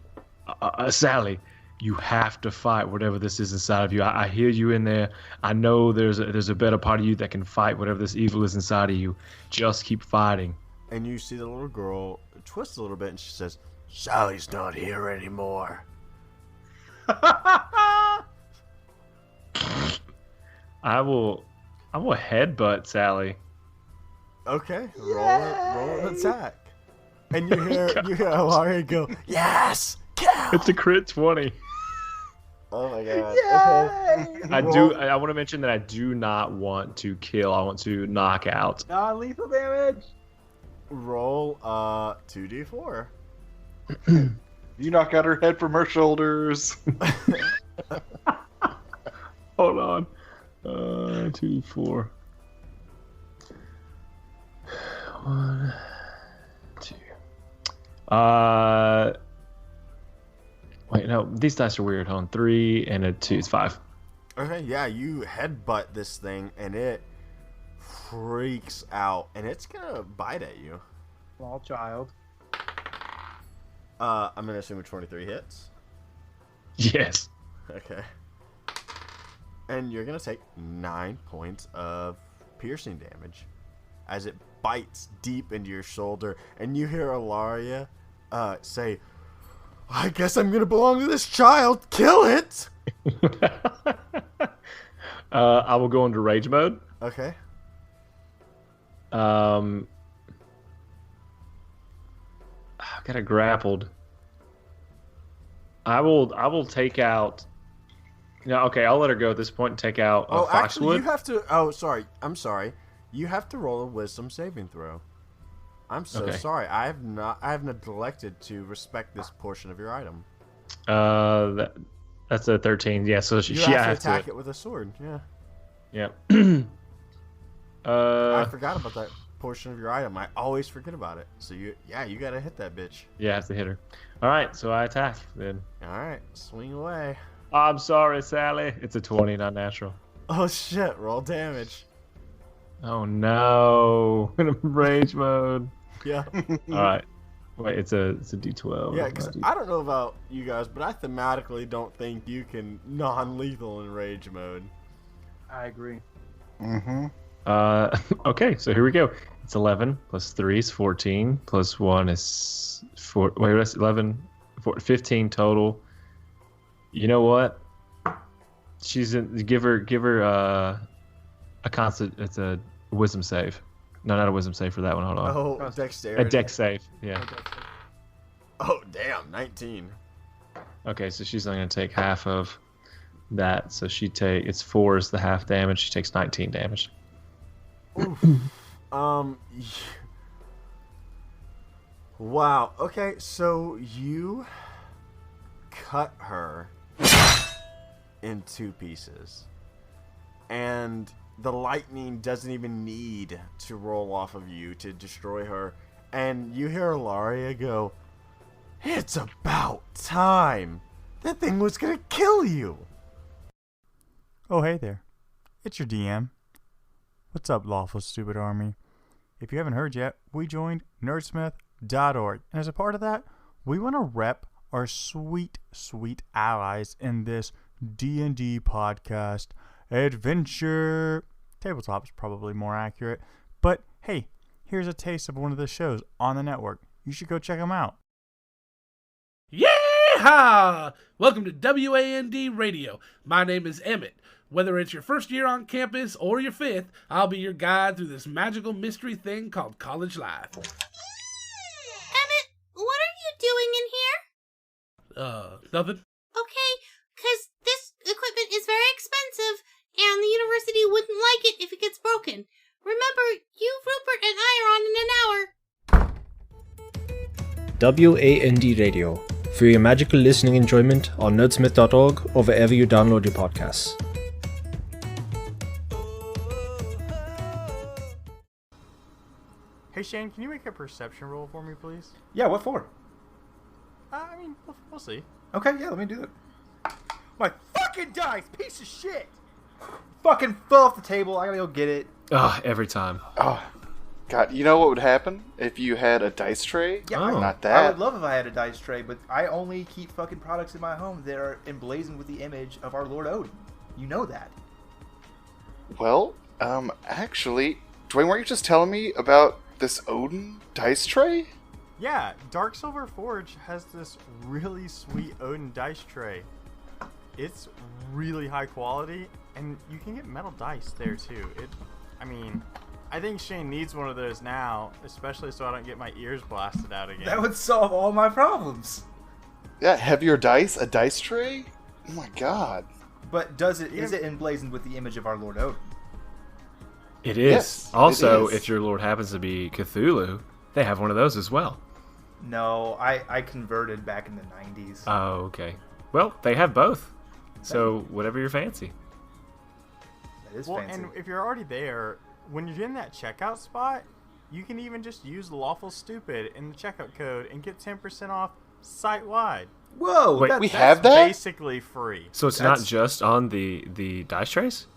[SPEAKER 5] Sally, you have to fight whatever this is inside of you. I hear you in there. I know there's a better part of you that can fight whatever this evil is inside of you. Just keep fighting.
[SPEAKER 2] And you see the little girl twist a little bit, and she says, "Sally's not here anymore."
[SPEAKER 5] I will headbutt Sally.
[SPEAKER 2] Okay, roll an attack. And you hear Ilaria go, "Yes, kill!"
[SPEAKER 5] It's a crit 20.
[SPEAKER 2] Oh my god.
[SPEAKER 3] Yay!
[SPEAKER 2] Okay.
[SPEAKER 5] I want to mention that I do not want to kill. I want to knock out.
[SPEAKER 3] Non-lethal damage.
[SPEAKER 2] Roll 2d4.
[SPEAKER 4] You knock out her head from her shoulders.
[SPEAKER 5] Hold on. 2, 4. 1, 2. Wait, no, these dice are weird. Hold on. 3 and a 2. It's 5.
[SPEAKER 2] Okay, yeah, you headbutt this thing, and it freaks out, and it's gonna bite at you.
[SPEAKER 3] Small child.
[SPEAKER 2] I'm gonna assume a 23 hits.
[SPEAKER 5] Yes.
[SPEAKER 2] Okay. And you're gonna take 9 points of piercing damage as it bites deep into your shoulder, and you hear Ilaria say, "I guess I'm gonna belong to this child. Kill it!"
[SPEAKER 5] I will go into rage mode.
[SPEAKER 2] Okay.
[SPEAKER 5] I got a grappled. I will take out. No, okay, I'll let her go at this point and take out
[SPEAKER 2] Oh,
[SPEAKER 5] Foxwood.
[SPEAKER 2] actually, you have to. Oh, sorry. I'm sorry. You have to roll a wisdom saving throw. I'm so
[SPEAKER 5] Okay.
[SPEAKER 2] sorry. I have neglected to respect this portion of your item.
[SPEAKER 5] That's a 13. Yeah, so she
[SPEAKER 2] You have to
[SPEAKER 5] has
[SPEAKER 2] attack
[SPEAKER 5] to.
[SPEAKER 2] it with a sword. Yeah.
[SPEAKER 5] Yeah.
[SPEAKER 2] I forgot about that portion of your item. I always forget about it. So you gotta hit that bitch.
[SPEAKER 5] Yeah, I have to hit her. All right, so I attack then.
[SPEAKER 2] All right, swing away.
[SPEAKER 5] I'm sorry, Sally. It's a 20, not natural.
[SPEAKER 2] Oh shit! Roll damage.
[SPEAKER 5] Oh no! In rage mode.
[SPEAKER 2] Yeah.
[SPEAKER 5] All right. Wait, it's a D12.
[SPEAKER 2] Yeah, because I don't know about you guys, but I thematically don't think you can non-lethal in rage mode.
[SPEAKER 3] I agree.
[SPEAKER 4] Mm-hmm.
[SPEAKER 5] Okay, so here we go. It's 11 plus 3 is 14 plus 1 is 4. Wait, that's 11, 15 total. You know what? She's in. Give her a constant. It's a wisdom save. No, not a wisdom save for that one. Hold on.
[SPEAKER 2] Oh, dexterity.
[SPEAKER 5] A dex save. Yeah.
[SPEAKER 2] Oh damn, 19.
[SPEAKER 5] Okay, so she's only gonna take half of that. So it's 4 is the half damage. She takes 19 damage.
[SPEAKER 2] Oof. Wow. Okay, so you cut her in 2 pieces. And the lightning doesn't even need to roll off of you to destroy her. And you hear Ilaria go, "It's about time. That thing was going to kill you."
[SPEAKER 6] Oh, hey there. It's your DM. What's up, Lawful Stupid Army? If you haven't heard yet, we joined nerdsmith.org. And as a part of that, we want to rep our sweet, sweet allies in this D&D podcast adventure. Tabletop's probably more accurate. But hey, here's a taste of one of the shows on the network. You should go check them out.
[SPEAKER 7] Yeah! Welcome to WAND Radio. My name is Emmett. Whether it's your first year on campus or your 5th, I'll be your guide through this magical mystery thing called college life.
[SPEAKER 8] Emmett, what are you doing in here?
[SPEAKER 7] Nothing.
[SPEAKER 8] Okay, because this equipment is very expensive, and the university wouldn't like it if it gets broken. Remember, you, Rupert, and I are on in an hour.
[SPEAKER 9] WAND Radio, for your magical listening enjoyment on nerdsmith.org or wherever you download your podcasts.
[SPEAKER 6] Hey, Shane, can you make a perception roll for me, please?
[SPEAKER 3] Yeah, what for?
[SPEAKER 6] I mean, we'll see.
[SPEAKER 3] Okay, yeah, let me do that. My fucking dice, piece of shit! Fucking fell off the table. I gotta go get it.
[SPEAKER 5] Every time.
[SPEAKER 4] Oh, God. You know what would happen if you had a dice tray?
[SPEAKER 3] Yeah,
[SPEAKER 4] Not
[SPEAKER 3] I
[SPEAKER 4] that.
[SPEAKER 3] would love if I had a dice tray, but I only keep fucking products in my home that are emblazoned with the image of our Lord Odin. You know that.
[SPEAKER 4] Well, actually, Dwayne, weren't you just telling me about this Odin dice tray?
[SPEAKER 6] Yeah, Darksilver Forge has this really sweet Odin dice tray. It's really high quality, and you can get metal dice there too. I think Shane needs one of those now, especially so I don't get my ears blasted out again.
[SPEAKER 3] That would solve all my problems.
[SPEAKER 4] Yeah, heavier dice, a dice tray? Oh my God.
[SPEAKER 3] But is it emblazoned with the image of our Lord Odin?
[SPEAKER 5] It is.
[SPEAKER 4] Yes,
[SPEAKER 5] Also,
[SPEAKER 4] it is.
[SPEAKER 5] if your lord happens to be Cthulhu, they have one of those as well.
[SPEAKER 3] No, I converted back in the 90s.
[SPEAKER 5] Oh, okay. Well, they have both. So, whatever your fancy.
[SPEAKER 3] That is
[SPEAKER 6] well,
[SPEAKER 3] fancy.
[SPEAKER 6] and if you're already there, when you're in that checkout spot, you can even just use Lawful Stupid in the checkout code and get 10% off site-wide.
[SPEAKER 3] Whoa!
[SPEAKER 5] Wait,
[SPEAKER 4] we
[SPEAKER 6] That's
[SPEAKER 4] have that?
[SPEAKER 6] basically free.
[SPEAKER 5] So it's not just on the dice trays?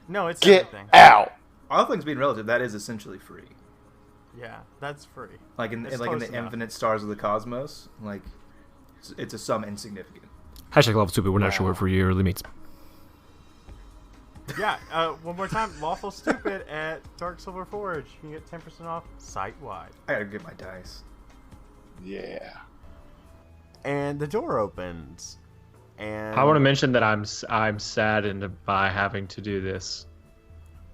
[SPEAKER 6] No, it's
[SPEAKER 4] Get
[SPEAKER 6] everything.
[SPEAKER 4] out.
[SPEAKER 3] All things being relative, that is essentially free.
[SPEAKER 6] Yeah, that's free.
[SPEAKER 3] Like in
[SPEAKER 6] It's
[SPEAKER 3] the
[SPEAKER 6] close enough.
[SPEAKER 3] infinite stars of the cosmos, like it's a sum insignificant.
[SPEAKER 5] Hashtag Lawful Stupid, we're not sure for your early meets.
[SPEAKER 6] Yeah, one more time, Lawful Stupid at Darksilver Forge. You can get 10% off site-wide.
[SPEAKER 3] I gotta get my dice.
[SPEAKER 4] Yeah.
[SPEAKER 2] And the door opens. And
[SPEAKER 5] I want to mention that I'm saddened by having to do this.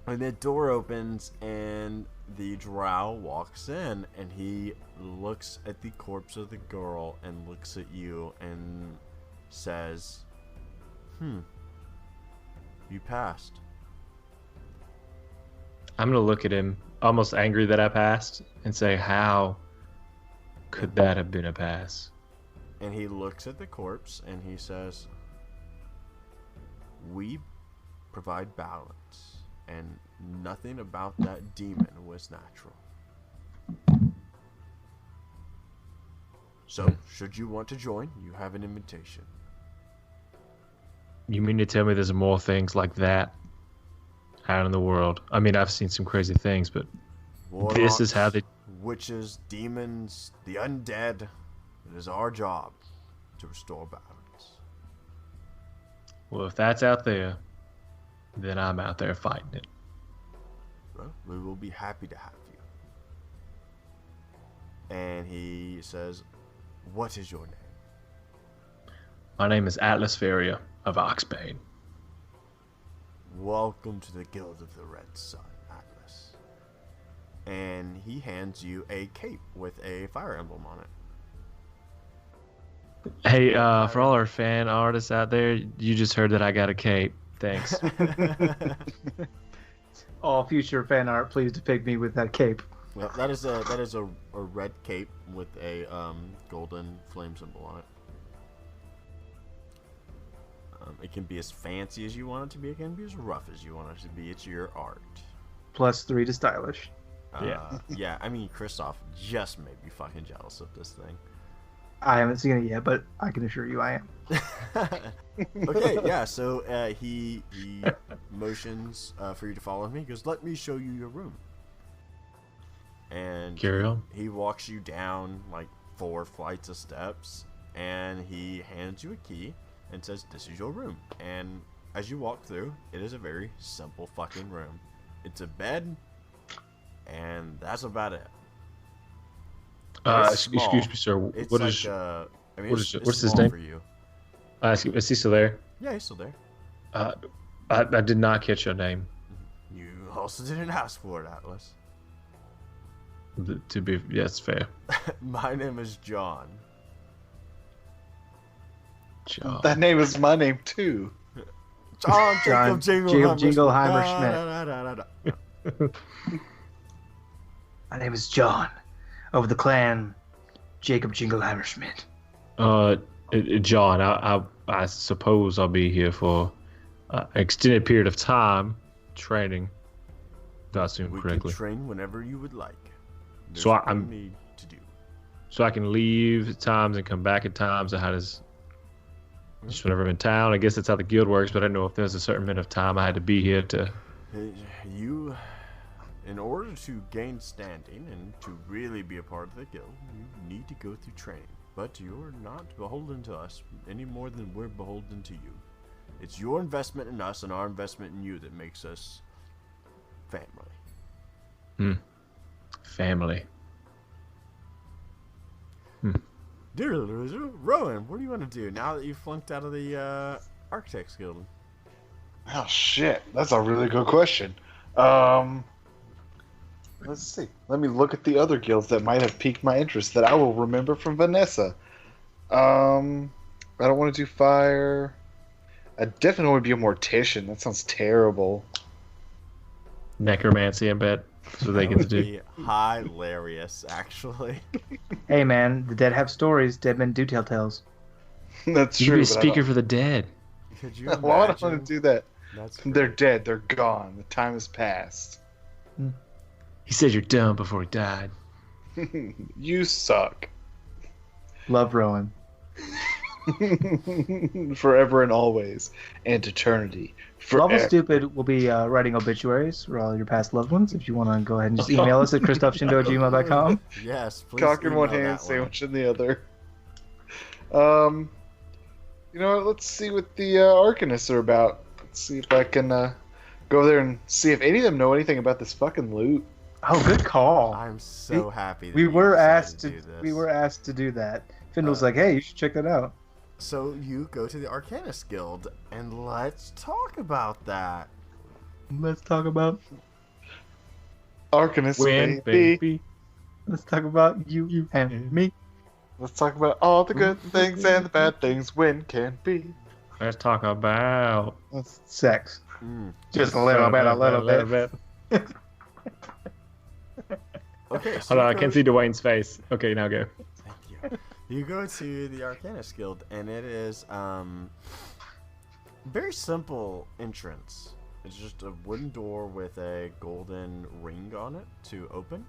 [SPEAKER 2] And the door opens and the drow walks in and he looks at the corpse of the girl and looks at you and says, you passed.
[SPEAKER 5] I'm going to look at him, almost angry that I passed, and say, how could that have been a pass?
[SPEAKER 2] And he looks at the corpse and he says, we provide balance, and nothing about that demon was natural. So, should you want to join, you have an invitation.
[SPEAKER 5] You mean to tell me there's more things like that out in the world? I mean, I've seen some crazy things, but this is how they...
[SPEAKER 2] Witches, demons, the undead. It is our job to restore balance.
[SPEAKER 5] Well, if that's out there, then I'm out there fighting it.
[SPEAKER 2] Well, we will be happy to have you. And he says, what is your name?
[SPEAKER 5] My name is Atlas Feria of Oxbane.
[SPEAKER 2] Welcome to the Guild of the Red Sun, Atlas. And he hands you a cape with a fire emblem on it.
[SPEAKER 5] Hey, for all our fan artists out there, you just heard that I got a cape. Thanks.
[SPEAKER 3] All future fan art, please depict me with that cape.
[SPEAKER 2] Well, that is a red cape with a golden flame symbol on it. It can be as fancy as you want it to be. It can be as rough as you want it to be. It's your art.
[SPEAKER 3] +3 to stylish.
[SPEAKER 2] Yeah, I mean, Kristoff just made me fucking jealous of this thing.
[SPEAKER 3] I haven't seen it yet, but I can assure you I am.
[SPEAKER 2] Okay, yeah, so he motions for you to follow me. He goes, let me show you your room. And
[SPEAKER 5] Carry on.
[SPEAKER 2] he walks you down like 4 flights of steps, and he hands you a key and says, this is your room. And as you walk through, it is a very simple fucking room. It's a bed, and that's about it.
[SPEAKER 5] Excuse me, sir.
[SPEAKER 2] It's
[SPEAKER 5] What
[SPEAKER 2] like,
[SPEAKER 5] is?
[SPEAKER 2] I mean,
[SPEAKER 5] what's
[SPEAKER 2] it's
[SPEAKER 5] his
[SPEAKER 2] small
[SPEAKER 5] name?
[SPEAKER 2] for you.
[SPEAKER 5] Is he still there?
[SPEAKER 2] Yeah, he's still there.
[SPEAKER 5] I did not catch your name.
[SPEAKER 2] You also didn't ask for it, Atlas.
[SPEAKER 5] To be, yes, fair.
[SPEAKER 2] My name is John.
[SPEAKER 5] John.
[SPEAKER 4] That name is my name too.
[SPEAKER 2] John
[SPEAKER 3] John
[SPEAKER 2] Jacob
[SPEAKER 3] Jingleheimer Schmidt. My name is John, of the clan Jacob Jingleheimer Schmidt.
[SPEAKER 5] John, I suppose I'll be here for an extended period of time, training. If I assume
[SPEAKER 2] We
[SPEAKER 5] correctly.
[SPEAKER 2] can train whenever you would like. There's
[SPEAKER 5] So
[SPEAKER 2] nothing
[SPEAKER 5] I'm-
[SPEAKER 2] you need to do.
[SPEAKER 5] So I can leave at times and come back at times. Or how does? Just whenever I'm in town. I guess that's how the guild works. But I don't know if there's a certain amount of time I had to be here to.
[SPEAKER 2] You, in order to gain standing and to really be a part of the guild, you need to go through training. But you're not beholden to us any more than we're beholden to you. It's your investment in us and our investment in you that makes us family.
[SPEAKER 5] Family.
[SPEAKER 2] Dear loser, Rowan, what do you want to do now that you've flunked out of the Architects Guild?
[SPEAKER 4] Oh shit, that's a really good question. Let's see. Let me look at the other guilds that might have piqued my interest that I will remember from Vanessa. I don't want to do fire. I definitely want to be a mortician. That sounds terrible.
[SPEAKER 5] Necromancy, I bet. That's what they get to do.
[SPEAKER 2] Be hilarious, actually.
[SPEAKER 3] Hey man, the dead have stories. Dead men do tell tales.
[SPEAKER 4] That's
[SPEAKER 5] You
[SPEAKER 4] true.
[SPEAKER 5] be a
[SPEAKER 4] but I
[SPEAKER 5] speaker
[SPEAKER 4] don't-
[SPEAKER 5] for the dead.
[SPEAKER 2] Could you
[SPEAKER 4] Why would I
[SPEAKER 2] imagine?
[SPEAKER 4] want to do that?
[SPEAKER 2] That's
[SPEAKER 4] They're
[SPEAKER 2] great.
[SPEAKER 4] dead. They're gone. The time has passed.
[SPEAKER 5] He said you're dumb before he died.
[SPEAKER 4] You suck.
[SPEAKER 3] Love Rowan.
[SPEAKER 4] Forever and always. And eternity.
[SPEAKER 3] Lawful
[SPEAKER 4] Forever.
[SPEAKER 3] Stupid will be writing obituaries for all your past loved ones. If you want to go ahead and just email us at christophshindo@gmail.com.
[SPEAKER 2] Yes, please.
[SPEAKER 4] Cock in one
[SPEAKER 2] email
[SPEAKER 4] hand,
[SPEAKER 2] that way.
[SPEAKER 4] sandwich in the other. You know what? Let's see what the Arcanists are about. Let's see if I can go there and see if any of them know anything about this fucking loot.
[SPEAKER 3] Oh, good call.
[SPEAKER 2] I'm so happy. That
[SPEAKER 3] We
[SPEAKER 2] you
[SPEAKER 3] were
[SPEAKER 2] decided
[SPEAKER 3] asked to
[SPEAKER 2] do this.
[SPEAKER 3] we were asked to do that. Findle's like, hey, you should check that out.
[SPEAKER 2] So you go to the Arcanist Guild, and let's talk about that.
[SPEAKER 3] Let's talk about
[SPEAKER 4] Arcanists,
[SPEAKER 5] Win,
[SPEAKER 4] baby.
[SPEAKER 5] baby.
[SPEAKER 3] let's talk about you and me.
[SPEAKER 4] Let's talk about all the good things and the bad things when can be.
[SPEAKER 5] Let's talk about.
[SPEAKER 3] Sex.
[SPEAKER 2] Mm.
[SPEAKER 3] Just a little bit, a little bit.
[SPEAKER 2] Okay,
[SPEAKER 5] Hold
[SPEAKER 2] so
[SPEAKER 5] on, I
[SPEAKER 2] you
[SPEAKER 5] can't
[SPEAKER 2] go-
[SPEAKER 5] see Dwayne's face. Okay, now go.
[SPEAKER 2] Thank you. You go to the Arcanist Guild, and it is very simple entrance. It's just a wooden door with a golden ring on it to open.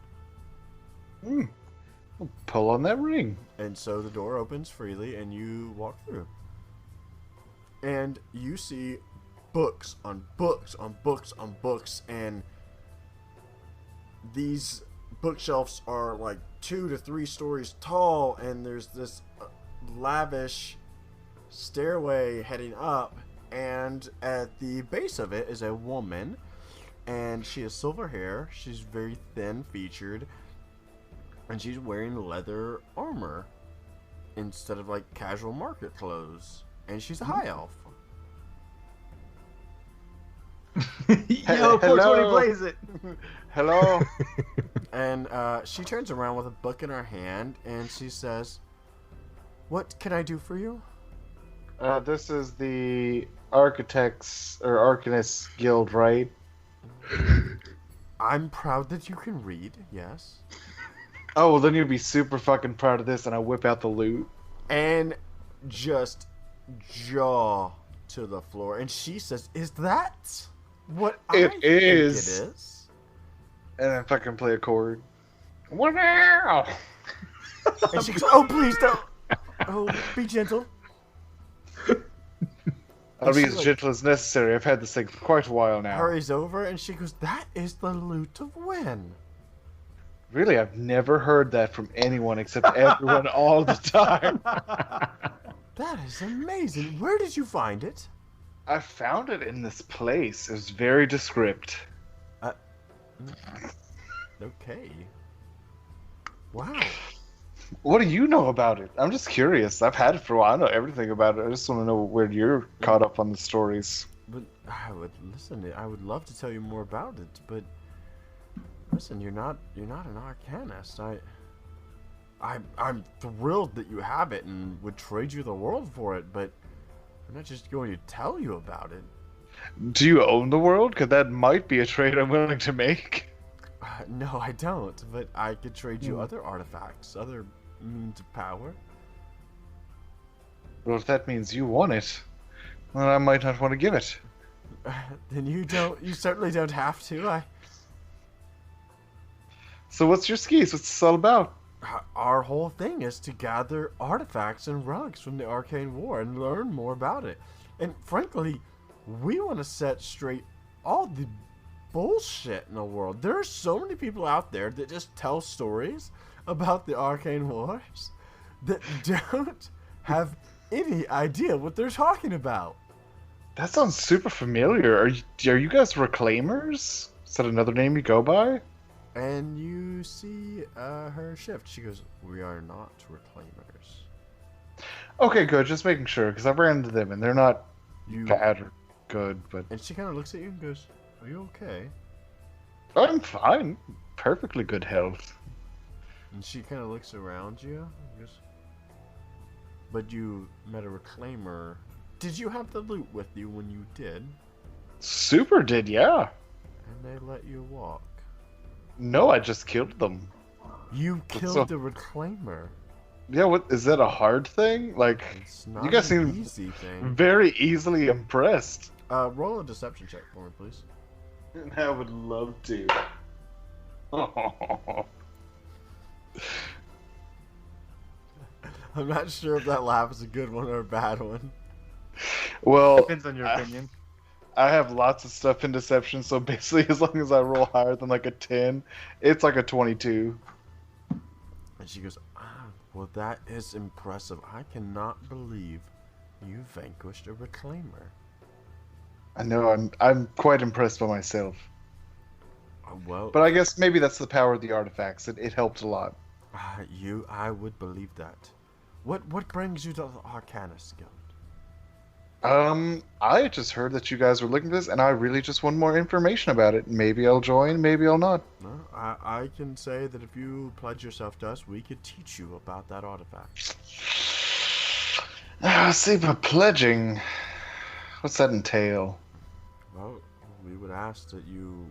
[SPEAKER 4] Pull on that ring.
[SPEAKER 2] And so the door opens freely, and you walk through. And you see books on books on books on books, and these bookshelves are like 2 to 3 stories tall, and there's this lavish stairway heading up, and at the base of it is a woman, and she has silver hair. She's very thin featured, and she's wearing leather armor instead of like casual market clothes, and she's a high elf.
[SPEAKER 3] Yo, 420
[SPEAKER 4] Hello.
[SPEAKER 3] plays it.
[SPEAKER 4] Hello.
[SPEAKER 2] And she turns around with a book in her hand, and she says, "What can I do for you?"
[SPEAKER 4] This is the Architects or Arcanists Guild, right?
[SPEAKER 2] I'm proud that you can read, yes.
[SPEAKER 4] Oh, well, then you'd be super fucking proud of this, and I whip out the loot.
[SPEAKER 2] And just jaw to the floor, and she says, "Is that what
[SPEAKER 4] It
[SPEAKER 2] think
[SPEAKER 4] is."
[SPEAKER 2] it is?"
[SPEAKER 4] And then fucking play a chord. Wow!
[SPEAKER 2] And she goes, "Oh, please don't. Oh, be gentle."
[SPEAKER 4] I'll be
[SPEAKER 2] she,
[SPEAKER 4] as
[SPEAKER 2] like,
[SPEAKER 4] gentle as necessary. I've had this thing for quite a while now.
[SPEAKER 2] Hurries over, and she goes, "That is the Lute of Wen."
[SPEAKER 4] Really, I've never heard that from anyone except everyone all the time.
[SPEAKER 2] That is amazing. Where did you find it?
[SPEAKER 4] I found it in this place. It was very descript.
[SPEAKER 2] Okay. Wow.
[SPEAKER 4] What do you know about it? I'm just curious. I've had it for a while. I know everything about it. I just want to know where you're caught up on the stories.
[SPEAKER 2] But I would love to tell you more about it, but listen, you're not an arcanist. I'm thrilled that you have it and would trade you the world for it, but I'm not just going to tell you about it.
[SPEAKER 4] Do you own the world? Because that might be a trade I'm willing to make.
[SPEAKER 2] No, I don't, but I could trade you other artifacts, other means of power.
[SPEAKER 4] Well, if that means you want it, then I might not want to give it.
[SPEAKER 2] Then you certainly don't have to.
[SPEAKER 4] So what's your skis? What's this all about?
[SPEAKER 2] Our whole thing is to gather artifacts and rugs from the Arcane War and learn more about it. And frankly, we want to set straight all the bullshit in the world. There are so many people out there that just tell stories about the Arcane Wars that don't have any idea what they're talking about.
[SPEAKER 4] That sounds super familiar. Are you guys reclaimers? Is that another name you go by?
[SPEAKER 2] And you see her shift. She goes, "We are not reclaimers."
[SPEAKER 4] Okay, good. Just making sure, because I've ran into them, and they're not bad or good, but...
[SPEAKER 2] And she kind of looks at you and goes, "Are you okay?"
[SPEAKER 4] I'm fine. Perfectly good health.
[SPEAKER 2] And she kind of looks around you and goes, "But you met a reclaimer. Did you have the loot with you when you did?"
[SPEAKER 4] Super did, yeah.
[SPEAKER 2] And they let you walk.
[SPEAKER 4] No, I just killed them.
[SPEAKER 2] You killed the reclaimer.
[SPEAKER 4] Yeah, what is that a hard thing? Like,
[SPEAKER 2] It's not
[SPEAKER 4] you guys
[SPEAKER 2] an
[SPEAKER 4] seem
[SPEAKER 2] easy thing.
[SPEAKER 4] very easily impressed.
[SPEAKER 2] Roll a deception check for me, please.
[SPEAKER 4] I would love to.
[SPEAKER 2] I'm not sure if that laugh is a good one or a bad one.
[SPEAKER 4] Well,
[SPEAKER 3] Depends on your opinion.
[SPEAKER 4] I have lots of stuff in deception, so basically as long as I roll higher than like a 10, it's like a 22.
[SPEAKER 2] And she goes, well, that is impressive. I cannot believe you vanquished a reclaimer.
[SPEAKER 4] I know, I'm quite impressed by myself.
[SPEAKER 2] Well,
[SPEAKER 4] But I guess maybe that's the power of the artifacts. It helped a lot.
[SPEAKER 2] I would believe that. What brings you to the Arcanist Guild?
[SPEAKER 4] I just heard that you guys were looking for this, and I really just want more information about it. Maybe I'll join, maybe I'll not.
[SPEAKER 2] No, I can say that if you pledge yourself to us, we could teach you about that artifact.
[SPEAKER 4] See, but pledging, what's that entail?
[SPEAKER 2] Well, we would ask that you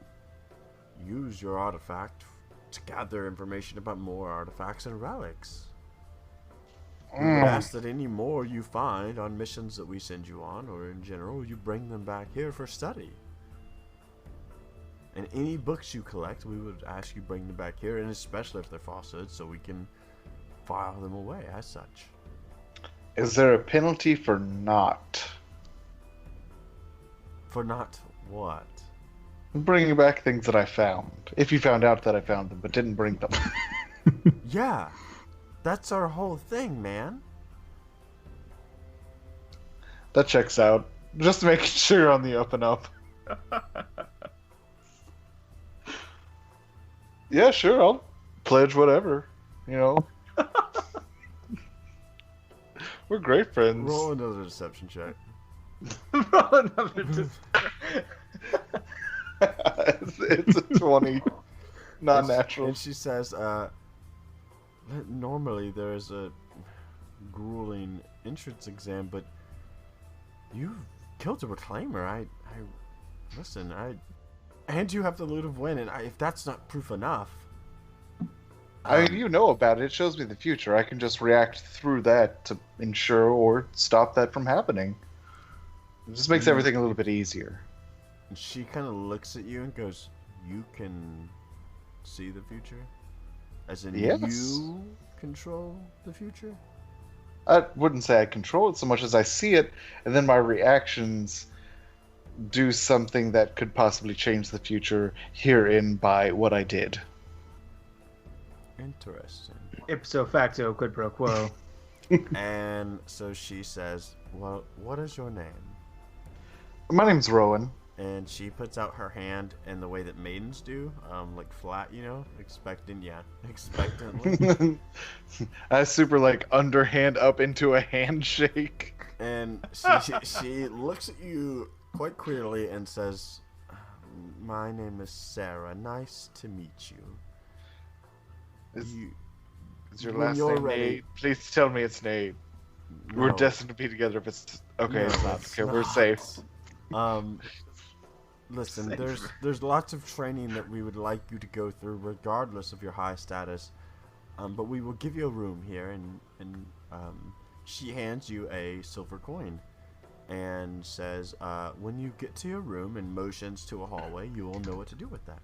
[SPEAKER 2] use your artifact to gather information about more artifacts and relics. We would ask that any more you find on missions that we send you on, or in general, you bring them back here for study. And any books you collect, we would ask you bring them back here, and especially if they're falsehoods, so we can file them away as such.
[SPEAKER 4] Is there a penalty for not?
[SPEAKER 2] For not what?
[SPEAKER 4] Bringing back things that I found. If you found out that I found them, but didn't bring them.
[SPEAKER 2] Yeah, that's our whole thing, man.
[SPEAKER 4] That checks out. Just making sure on the up and up. Yeah, sure, I'll pledge whatever. You know. We're great friends.
[SPEAKER 2] Roll another deception check.
[SPEAKER 3] Roll another
[SPEAKER 4] It's a 20. Not natural.
[SPEAKER 2] And she says, normally there's a grueling entrance exam, but you killed a reclaimer. Listen, and you have the Lute of Wen, and if that's not proof enough.
[SPEAKER 4] I mean, you know about it. It shows me the future. I can just react through that to ensure or stop that from happening. It just makes everything a little bit easier.
[SPEAKER 2] And she kind of looks at you and goes, "You can see the future? As in
[SPEAKER 4] Yes.
[SPEAKER 2] you control the future?"
[SPEAKER 4] I wouldn't say I control it so much as I see it, and then my reactions do something that could possibly change the future herein by what I did.
[SPEAKER 2] Interesting.
[SPEAKER 3] Ipso facto, quid pro quo.
[SPEAKER 2] And so she says, "Well, what is your name?"
[SPEAKER 4] My name's Rowan.
[SPEAKER 2] And she puts out her hand in the way that maidens do, like flat, expectantly.
[SPEAKER 4] I super underhand up into a handshake.
[SPEAKER 2] And she looks at you quite clearly and says, "My name is Sarah. Nice to meet you."
[SPEAKER 4] Is your
[SPEAKER 2] when
[SPEAKER 4] last
[SPEAKER 2] you're
[SPEAKER 4] name
[SPEAKER 2] ready-
[SPEAKER 4] Nate? Please tell me it's Nate. We're
[SPEAKER 2] No.
[SPEAKER 4] destined to be together if it's... Okay,
[SPEAKER 2] No,
[SPEAKER 4] it's not.
[SPEAKER 2] it's
[SPEAKER 4] Okay, we're
[SPEAKER 2] not.
[SPEAKER 4] safe.
[SPEAKER 2] Listen,
[SPEAKER 4] Safe.
[SPEAKER 2] there's lots of training that we would like you to go through, regardless of your high status. But we will give you a room here, and she hands you a silver coin, and says, "When you get to your room," and motions to a hallway, you will know what to do with that.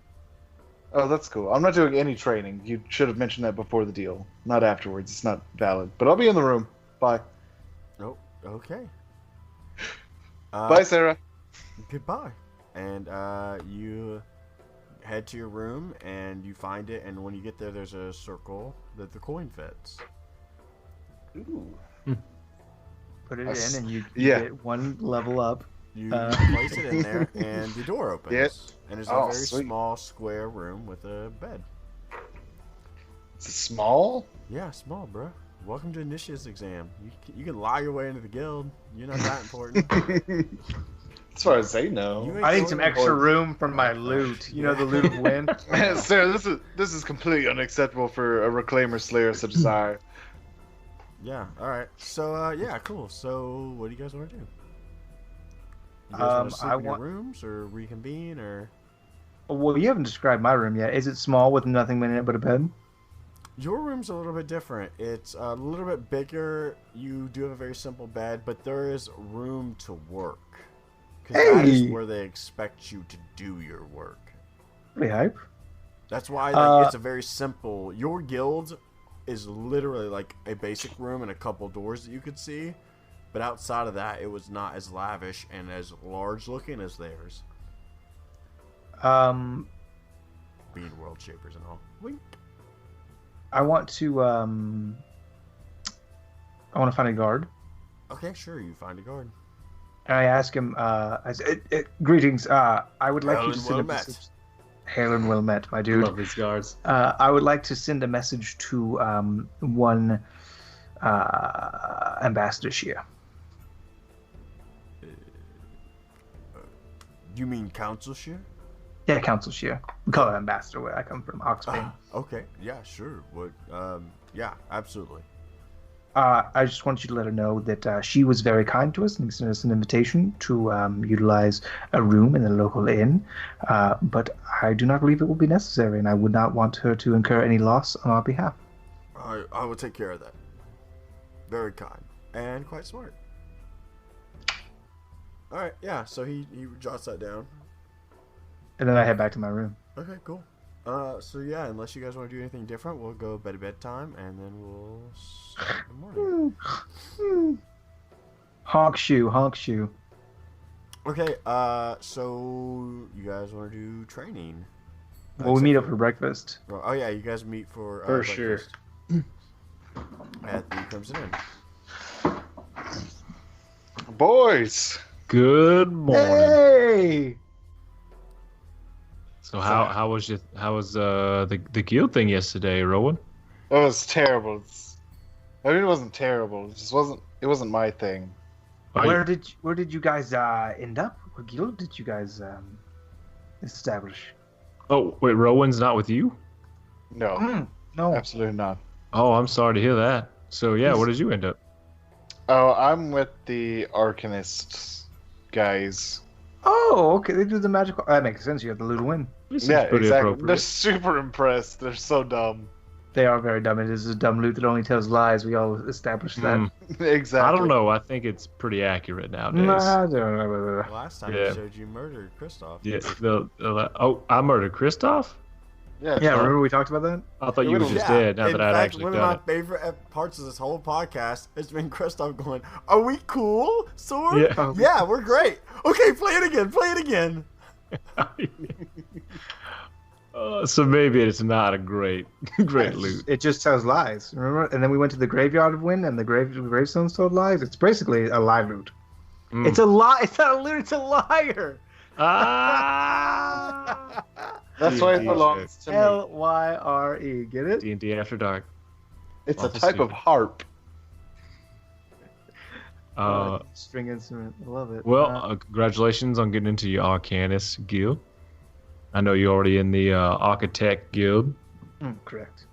[SPEAKER 4] Oh, that's cool. I'm not doing any training. You should have mentioned that before the deal, not afterwards. It's not valid. But I'll be in the room. Bye.
[SPEAKER 2] Oh, okay.
[SPEAKER 4] Bye, Sarah.
[SPEAKER 2] Goodbye. And you head to your room, and you find it, and when you get there, there's a circle that the coin fits.
[SPEAKER 4] Ooh.
[SPEAKER 3] Put it
[SPEAKER 4] That's-
[SPEAKER 3] in, and you
[SPEAKER 4] yeah.
[SPEAKER 3] get one level up.
[SPEAKER 2] You place it in there, and the door opens.
[SPEAKER 4] Yes.
[SPEAKER 2] And it's
[SPEAKER 4] Oh,
[SPEAKER 2] a very
[SPEAKER 4] sweet.
[SPEAKER 2] small, square room with a bed.
[SPEAKER 4] Is it small?
[SPEAKER 2] Yeah, small, bro. Welcome to Initiate's exam. You can lie your way into the guild. You're not that important.
[SPEAKER 4] As far as they know.
[SPEAKER 2] You ain't
[SPEAKER 3] I need
[SPEAKER 2] going
[SPEAKER 3] some
[SPEAKER 2] to
[SPEAKER 3] extra
[SPEAKER 2] board-
[SPEAKER 3] room for my loot. You know, the Lute of Wen.
[SPEAKER 4] Sarah, this is completely unacceptable for a reclaimer slayer such as I.
[SPEAKER 2] Yeah, alright. So, yeah, cool. So, what do you guys want to do? You guys want to sleep in your rooms, or reconvene, or...
[SPEAKER 3] Well, you haven't described my room yet. Is it small with nothing in it but a bed?
[SPEAKER 2] Your room's a little bit different. It's a little bit bigger. You do have a very simple bed, but there is room to work. Because that is
[SPEAKER 3] Hey!
[SPEAKER 2] where they expect you to do your work.
[SPEAKER 3] Pretty hype.
[SPEAKER 2] That's why it's a very simple... Your guild is literally like a basic room and a couple doors that you could see. But outside of that, it was not as lavish and as large looking as theirs. Being world shapers and all. Wink.
[SPEAKER 3] I want to find a guard.
[SPEAKER 2] Okay, sure, you find a guard.
[SPEAKER 3] And I ask him, I say, greetings, I would like you to
[SPEAKER 2] Hail and
[SPEAKER 3] send a
[SPEAKER 2] well met.
[SPEAKER 3] message. Hail and well met, my dude.
[SPEAKER 5] Love these guards.
[SPEAKER 3] I would like to send a message to one ambassador here.
[SPEAKER 2] You mean council share?
[SPEAKER 3] Yeah, council here. We call it ambassador where I come from, Oxford.
[SPEAKER 2] Okay, yeah, sure. What? Yeah, absolutely.
[SPEAKER 3] I just want you to let her know that she was very kind to us and sent us an invitation to utilize a room in the local inn. But I do not believe it will be necessary, and I would not want her to incur any loss on our behalf.
[SPEAKER 2] I will take care of that. Very kind and quite smart. All right, yeah. So he jots that down.
[SPEAKER 3] And then I head back to my room.
[SPEAKER 2] Okay, cool. So yeah, unless you guys want to do anything different, we'll go bedtime, and then we'll start in the morning.
[SPEAKER 3] Honk shoe.
[SPEAKER 2] Okay, so you guys want to do training?
[SPEAKER 3] Well, we meet up for breakfast.
[SPEAKER 2] Oh yeah, you guys meet for
[SPEAKER 5] For sure.
[SPEAKER 2] breakfast at the Crimson Inn.
[SPEAKER 4] Boys!
[SPEAKER 5] Good morning.
[SPEAKER 3] Hey!
[SPEAKER 5] So how was the guild thing yesterday, Rowan?
[SPEAKER 4] It was terrible. I mean, it wasn't terrible. It just wasn't my thing.
[SPEAKER 3] Where did you guys end up? What guild did you guys establish?
[SPEAKER 5] Oh wait, Rowan's not with you?
[SPEAKER 4] No,
[SPEAKER 3] No.
[SPEAKER 4] absolutely not.
[SPEAKER 5] Oh, I'm sorry to hear that. So yeah, where did you end up?
[SPEAKER 4] Oh, I'm with the Arcanist guys.
[SPEAKER 3] Oh, okay. They do the magical. That makes sense. You have the Lute of Wen.
[SPEAKER 5] This seems
[SPEAKER 4] Yeah,
[SPEAKER 5] pretty
[SPEAKER 4] exactly.
[SPEAKER 5] appropriate.
[SPEAKER 4] They're super impressed. They're so dumb.
[SPEAKER 3] They are very dumb. It is a dumb loot that only tells lies. We all established that.
[SPEAKER 4] Exactly.
[SPEAKER 5] I don't know. I think it's pretty accurate nowadays.
[SPEAKER 3] Nah, I don't know.
[SPEAKER 2] Last time
[SPEAKER 5] Yeah.
[SPEAKER 2] you showed you murdered Kristoff.
[SPEAKER 5] Yeah. I murdered Kristoff?
[SPEAKER 4] Yeah,
[SPEAKER 3] Yeah, remember we talked about that?
[SPEAKER 5] I thought you were just
[SPEAKER 2] Yeah.
[SPEAKER 5] dead now
[SPEAKER 2] In
[SPEAKER 5] that I'd
[SPEAKER 2] fact,
[SPEAKER 5] actually
[SPEAKER 2] one of
[SPEAKER 5] done
[SPEAKER 2] my
[SPEAKER 5] it.
[SPEAKER 2] favorite parts of this whole podcast has been Kristoff going, "Are we cool, Sword?
[SPEAKER 5] Yeah.
[SPEAKER 2] Yeah, we're great. Okay, play it again. Play it again."
[SPEAKER 5] So maybe it's not a great loot.
[SPEAKER 3] It just tells lies. Remember? And then we went to the graveyard of Wen, and the gravestones told lies. It's basically a lie loot. It's a lie. It's not a loot. It's a liar.
[SPEAKER 5] Ah!
[SPEAKER 4] That's why it belongs to me.
[SPEAKER 3] Lyre. Get it?
[SPEAKER 5] D&D After Dark.
[SPEAKER 4] It's a
[SPEAKER 5] Lawful
[SPEAKER 4] type of
[SPEAKER 5] Stupid.
[SPEAKER 4] harp.
[SPEAKER 3] String instrument. I love it.
[SPEAKER 5] Well, congratulations on getting into your Arcanist guild. I know you're already in the Architect guild.
[SPEAKER 3] Correct.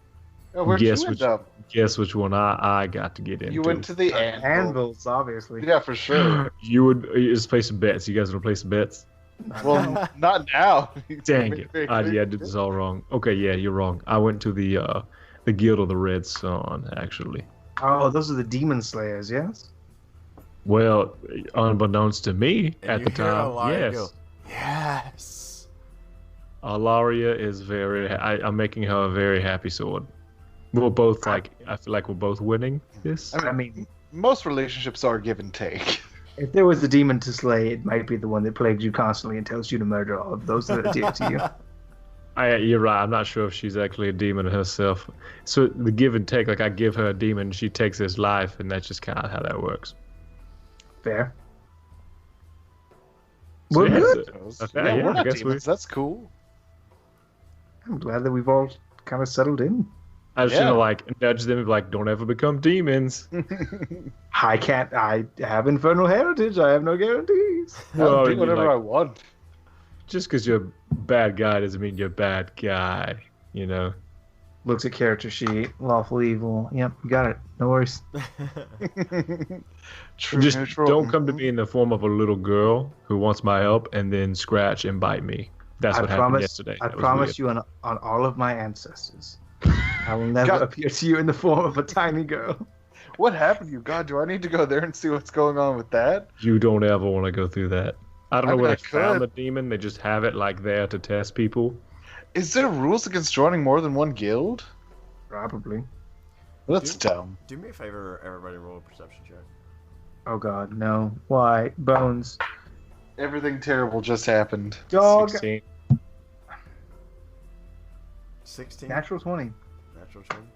[SPEAKER 4] Oh, where'd
[SPEAKER 5] Guess
[SPEAKER 4] you end
[SPEAKER 5] which-
[SPEAKER 4] up?
[SPEAKER 5] Guess which one I got to get into.
[SPEAKER 4] You went to the anvil.
[SPEAKER 3] Anvils, obviously.
[SPEAKER 4] Yeah, for sure.
[SPEAKER 5] You would just play some bets. You guys want to play some bets?
[SPEAKER 4] Well, not now.
[SPEAKER 5] Dang it! I did this all wrong. Okay, yeah, you're wrong. I went to the Guild of the Red Sun, actually.
[SPEAKER 3] Oh, those are the demon slayers, yes?
[SPEAKER 5] Well, unbeknownst to me
[SPEAKER 2] And
[SPEAKER 5] at
[SPEAKER 2] you
[SPEAKER 5] the
[SPEAKER 2] hear
[SPEAKER 5] time,
[SPEAKER 2] Alaria
[SPEAKER 5] yes.
[SPEAKER 2] go, "Yes."
[SPEAKER 5] Alaria is very. I'm making her a very happy sword. We're both I feel like we're both winning this.
[SPEAKER 3] I mean,
[SPEAKER 4] Most relationships are give and take.
[SPEAKER 3] if there was the demon to slay, it might be the one that plagues you constantly and tells you to murder all of those that are dear to you.
[SPEAKER 5] You're right. I'm not sure if she's actually a demon herself. So the give and take, like I give her a demon, she takes his life, and that's just kind of how that works.
[SPEAKER 3] Fair.
[SPEAKER 5] So,
[SPEAKER 3] We're
[SPEAKER 5] yeah,
[SPEAKER 3] good.
[SPEAKER 5] Okay,
[SPEAKER 4] Yeah,
[SPEAKER 5] yeah,
[SPEAKER 4] we're
[SPEAKER 5] I
[SPEAKER 4] not
[SPEAKER 5] guess
[SPEAKER 4] demons. That's cool.
[SPEAKER 3] I'm glad that we've all kind of settled in.
[SPEAKER 5] I was
[SPEAKER 4] Yeah.
[SPEAKER 5] gonna like nudge them and be like, "Don't ever become demons."
[SPEAKER 3] I have infernal heritage. I have no guarantees.
[SPEAKER 4] I'll do
[SPEAKER 5] you
[SPEAKER 4] whatever
[SPEAKER 5] like-
[SPEAKER 4] I want.
[SPEAKER 5] Just because you're a bad guy doesn't mean you're a bad guy, you know.
[SPEAKER 3] Looks at character sheet. Lawful evil. Yep, you got it. No worries.
[SPEAKER 4] True,
[SPEAKER 5] Just
[SPEAKER 4] neutral.
[SPEAKER 5] don't come to me in the form of a little girl who wants my help and then scratch and bite me. That's what happened yesterday.
[SPEAKER 3] I
[SPEAKER 5] That was
[SPEAKER 3] promise
[SPEAKER 5] weird.
[SPEAKER 3] you on all of my ancestors. I will never
[SPEAKER 4] God.
[SPEAKER 3] appear to you in the form of a tiny girl.
[SPEAKER 4] What happened to you? God, do I need to go there and see what's going on with that?
[SPEAKER 5] You don't ever want to go through that. I don't
[SPEAKER 4] I
[SPEAKER 5] know
[SPEAKER 4] mean,
[SPEAKER 5] where
[SPEAKER 4] I
[SPEAKER 5] they found the
[SPEAKER 4] could.
[SPEAKER 5] demon. They just have it like there to test people.
[SPEAKER 4] Is there rules against joining more than one guild?
[SPEAKER 3] Probably.
[SPEAKER 4] Well, that's dumb.
[SPEAKER 2] Do me a favor, everybody. Roll a perception check.
[SPEAKER 3] Oh God, no. Why? Bones.
[SPEAKER 4] Everything terrible just happened.
[SPEAKER 3] Dog.
[SPEAKER 5] 16.
[SPEAKER 2] 16.
[SPEAKER 3] Natural 20.
[SPEAKER 2] Natural 20.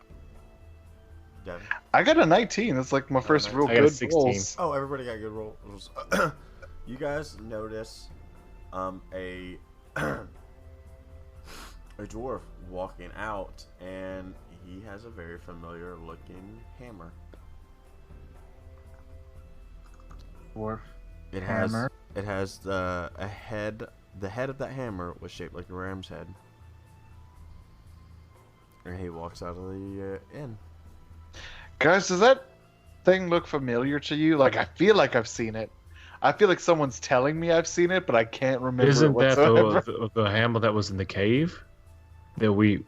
[SPEAKER 2] Devin.
[SPEAKER 4] I got a 19. That's like my first real
[SPEAKER 5] I got a
[SPEAKER 4] good
[SPEAKER 5] 16.
[SPEAKER 4] rolls.
[SPEAKER 2] Oh, everybody got good rolls. You guys notice a dwarf walking out, and he has a very familiar looking hammer.
[SPEAKER 3] Dwarf.
[SPEAKER 2] It has
[SPEAKER 3] Hammer.
[SPEAKER 2] a head. The head of that hammer was shaped like a ram's head. And he walks out of the inn.
[SPEAKER 4] Guys, does that thing look familiar to you? Like, I feel like I've seen it. I feel like someone's telling me I've seen it, but I can't remember
[SPEAKER 5] Isn't
[SPEAKER 4] it
[SPEAKER 5] that
[SPEAKER 4] whatsoever.
[SPEAKER 5] the hammer that was in the cave? That we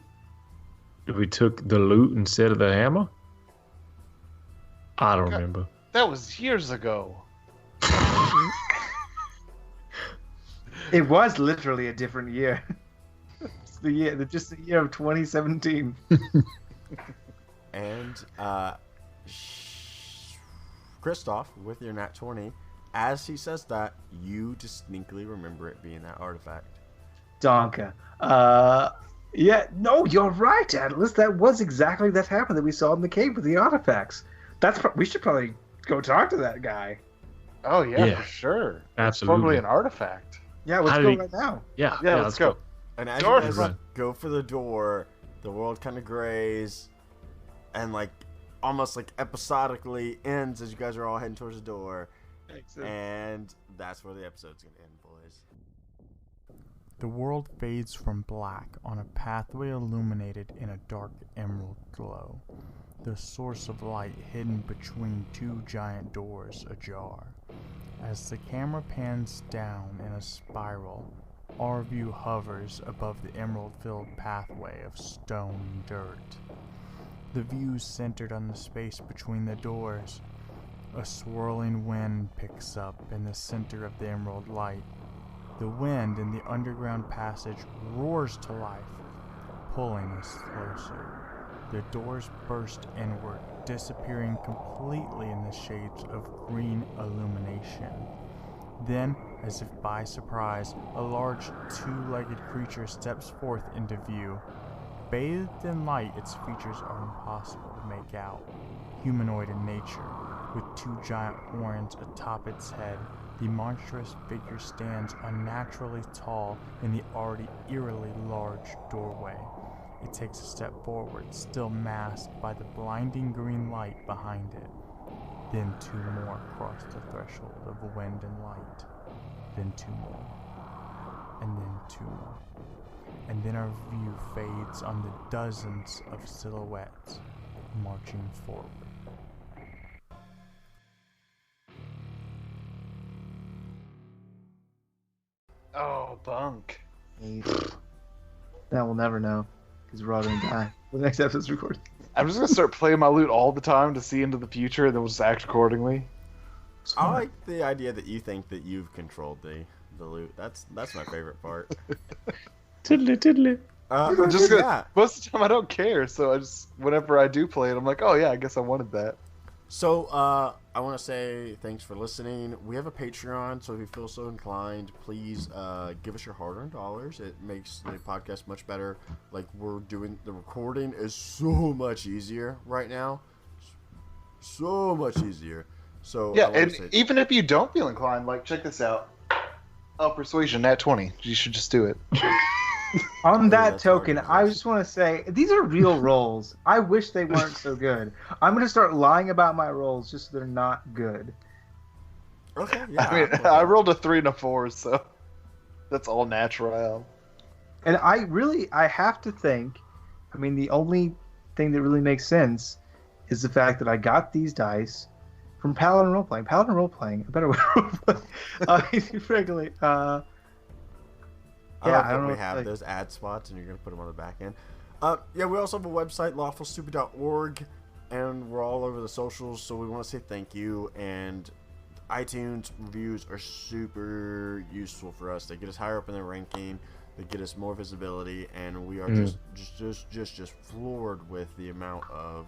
[SPEAKER 5] took the loot instead of the hammer? I don't
[SPEAKER 4] God.
[SPEAKER 5] remember.
[SPEAKER 4] That was years ago.
[SPEAKER 3] It was literally a different year. It's just the year of 2017.
[SPEAKER 2] And Kristoff, with your nat 20, as he says that, you distinctly remember it being that artifact.
[SPEAKER 3] Donka. Yeah, no, you're right, Atlas. That was exactly that happened that we saw in the cave with the artifacts. We should probably go talk to that guy.
[SPEAKER 4] Oh, yeah,
[SPEAKER 5] Yeah.
[SPEAKER 4] for sure.
[SPEAKER 5] Absolutely.
[SPEAKER 4] Probably an artifact.
[SPEAKER 3] Yeah, let's
[SPEAKER 5] How
[SPEAKER 3] go
[SPEAKER 5] did he-
[SPEAKER 3] right now.
[SPEAKER 5] Yeah,
[SPEAKER 4] Yeah, let's go.
[SPEAKER 2] And as
[SPEAKER 4] Dwarf.
[SPEAKER 2] you guys
[SPEAKER 5] Run.
[SPEAKER 2] go for the door, the world kind of grays and like almost like episodically ends as you guys are all heading towards the door. And that's where the episode's gonna end, boys.
[SPEAKER 6] The world fades from black on a pathway illuminated in a dark emerald glow, the source of light hidden between two giant doors ajar. As the camera pans down in a spiral, our view hovers above the emerald-filled pathway of stone and dirt. the view centered on the space between the doors. A swirling wind picks up in the center of the emerald light. The wind in the underground passage roars to life, pulling us closer. The doors burst inward, disappearing completely in the shades of green illumination. Then, as if by surprise, a large two-legged creature steps forth into view. Bathed in light, its features are impossible to make out. Humanoid in nature, with two giant horns atop its head, the monstrous figure stands unnaturally tall in the already eerily large doorway. It takes a step forward, still masked by the blinding green light behind it. Then two more cross the threshold of wind and light. Then two more. And then two more. And then our view fades on the dozens of silhouettes marching forward.
[SPEAKER 4] Oh, bunk.
[SPEAKER 3] That we'll never know, because we're all going to die when the next episode's recorded.
[SPEAKER 4] I'm just gonna start playing my lute all the time to see into the future, and then we'll just act accordingly.
[SPEAKER 2] I like the idea that you think that you've controlled the lute. That's my favorite part.
[SPEAKER 3] Tiddly tiddly.
[SPEAKER 4] Just most of the time I don't care, so I just whenever I do play it, I'm like, oh yeah, I guess I wanted that.
[SPEAKER 2] So, I want to say thanks for listening. We have a Patreon, so if you feel so inclined, please give us your hard-earned dollars. It makes the podcast much better. Like, we're doing, the recording is so much easier right now. So much easier. So
[SPEAKER 4] yeah, and even if you don't feel inclined, like, check this out. Oh, persuasion, nat 20. You should just do it.
[SPEAKER 3] On that token, I just want to say, these are real rolls. I wish they weren't so good. I'm going to start lying about my rolls just so they're not good.
[SPEAKER 2] Okay, yeah.
[SPEAKER 4] I mean, I rolled a 3 and a 4, so that's all natural.
[SPEAKER 3] And I have to think, I mean, the only thing that really makes sense is the fact that I got these dice from Paladin Roleplaying. Paladin Roleplaying, a better way to roleplay. Frankly,
[SPEAKER 2] yeah, I don't know. We have those ad spots, and you're gonna put them on the back end. Yeah, we also have a website, lawfulstupid.org, and we're all over the socials. So we want to say thank you. And iTunes reviews are super useful for us. They get us higher up in the ranking. They get us more visibility, and we are just floored with the amount of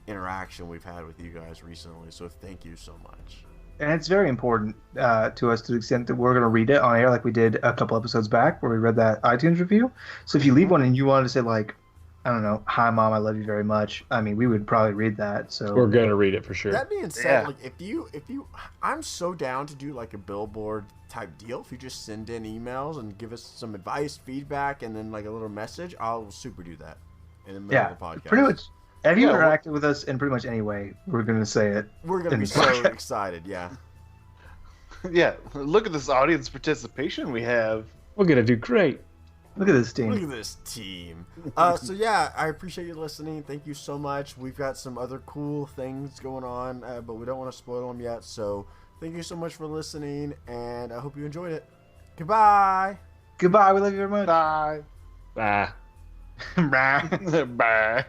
[SPEAKER 2] interaction we've had with you guys recently. So thank you so much.
[SPEAKER 3] And it's very important to us to the extent that we're going to read it on air like we did a couple episodes back where we read that iTunes review. So if you leave one and you wanted to say, like, I don't know, hi, Mom, I love you very much, I mean, we would probably read that. So
[SPEAKER 5] we're going to read it for sure.
[SPEAKER 2] That being said, like, if you, I'm so down to do, like, a billboard type deal. If you just send in emails and give us some advice, feedback, and then, like, a little message, I'll super do that in the middle of the podcast.
[SPEAKER 3] Pretty much. Have you interacted with us in pretty much any way? We're going to say it.
[SPEAKER 2] We're going to be so excited, yeah.
[SPEAKER 4] Yeah, look at this audience participation we have.
[SPEAKER 5] We're going to do great.
[SPEAKER 3] Look at this team.
[SPEAKER 2] Look at this team. So, yeah, I appreciate you listening. Thank you so much. We've got some other cool things going on, but we don't want to spoil them yet. So, thank you so much for listening, and I hope you enjoyed it. Goodbye.
[SPEAKER 3] Goodbye. We love you very much.
[SPEAKER 4] Bye.
[SPEAKER 5] Bye.
[SPEAKER 3] Bye.
[SPEAKER 4] Bye.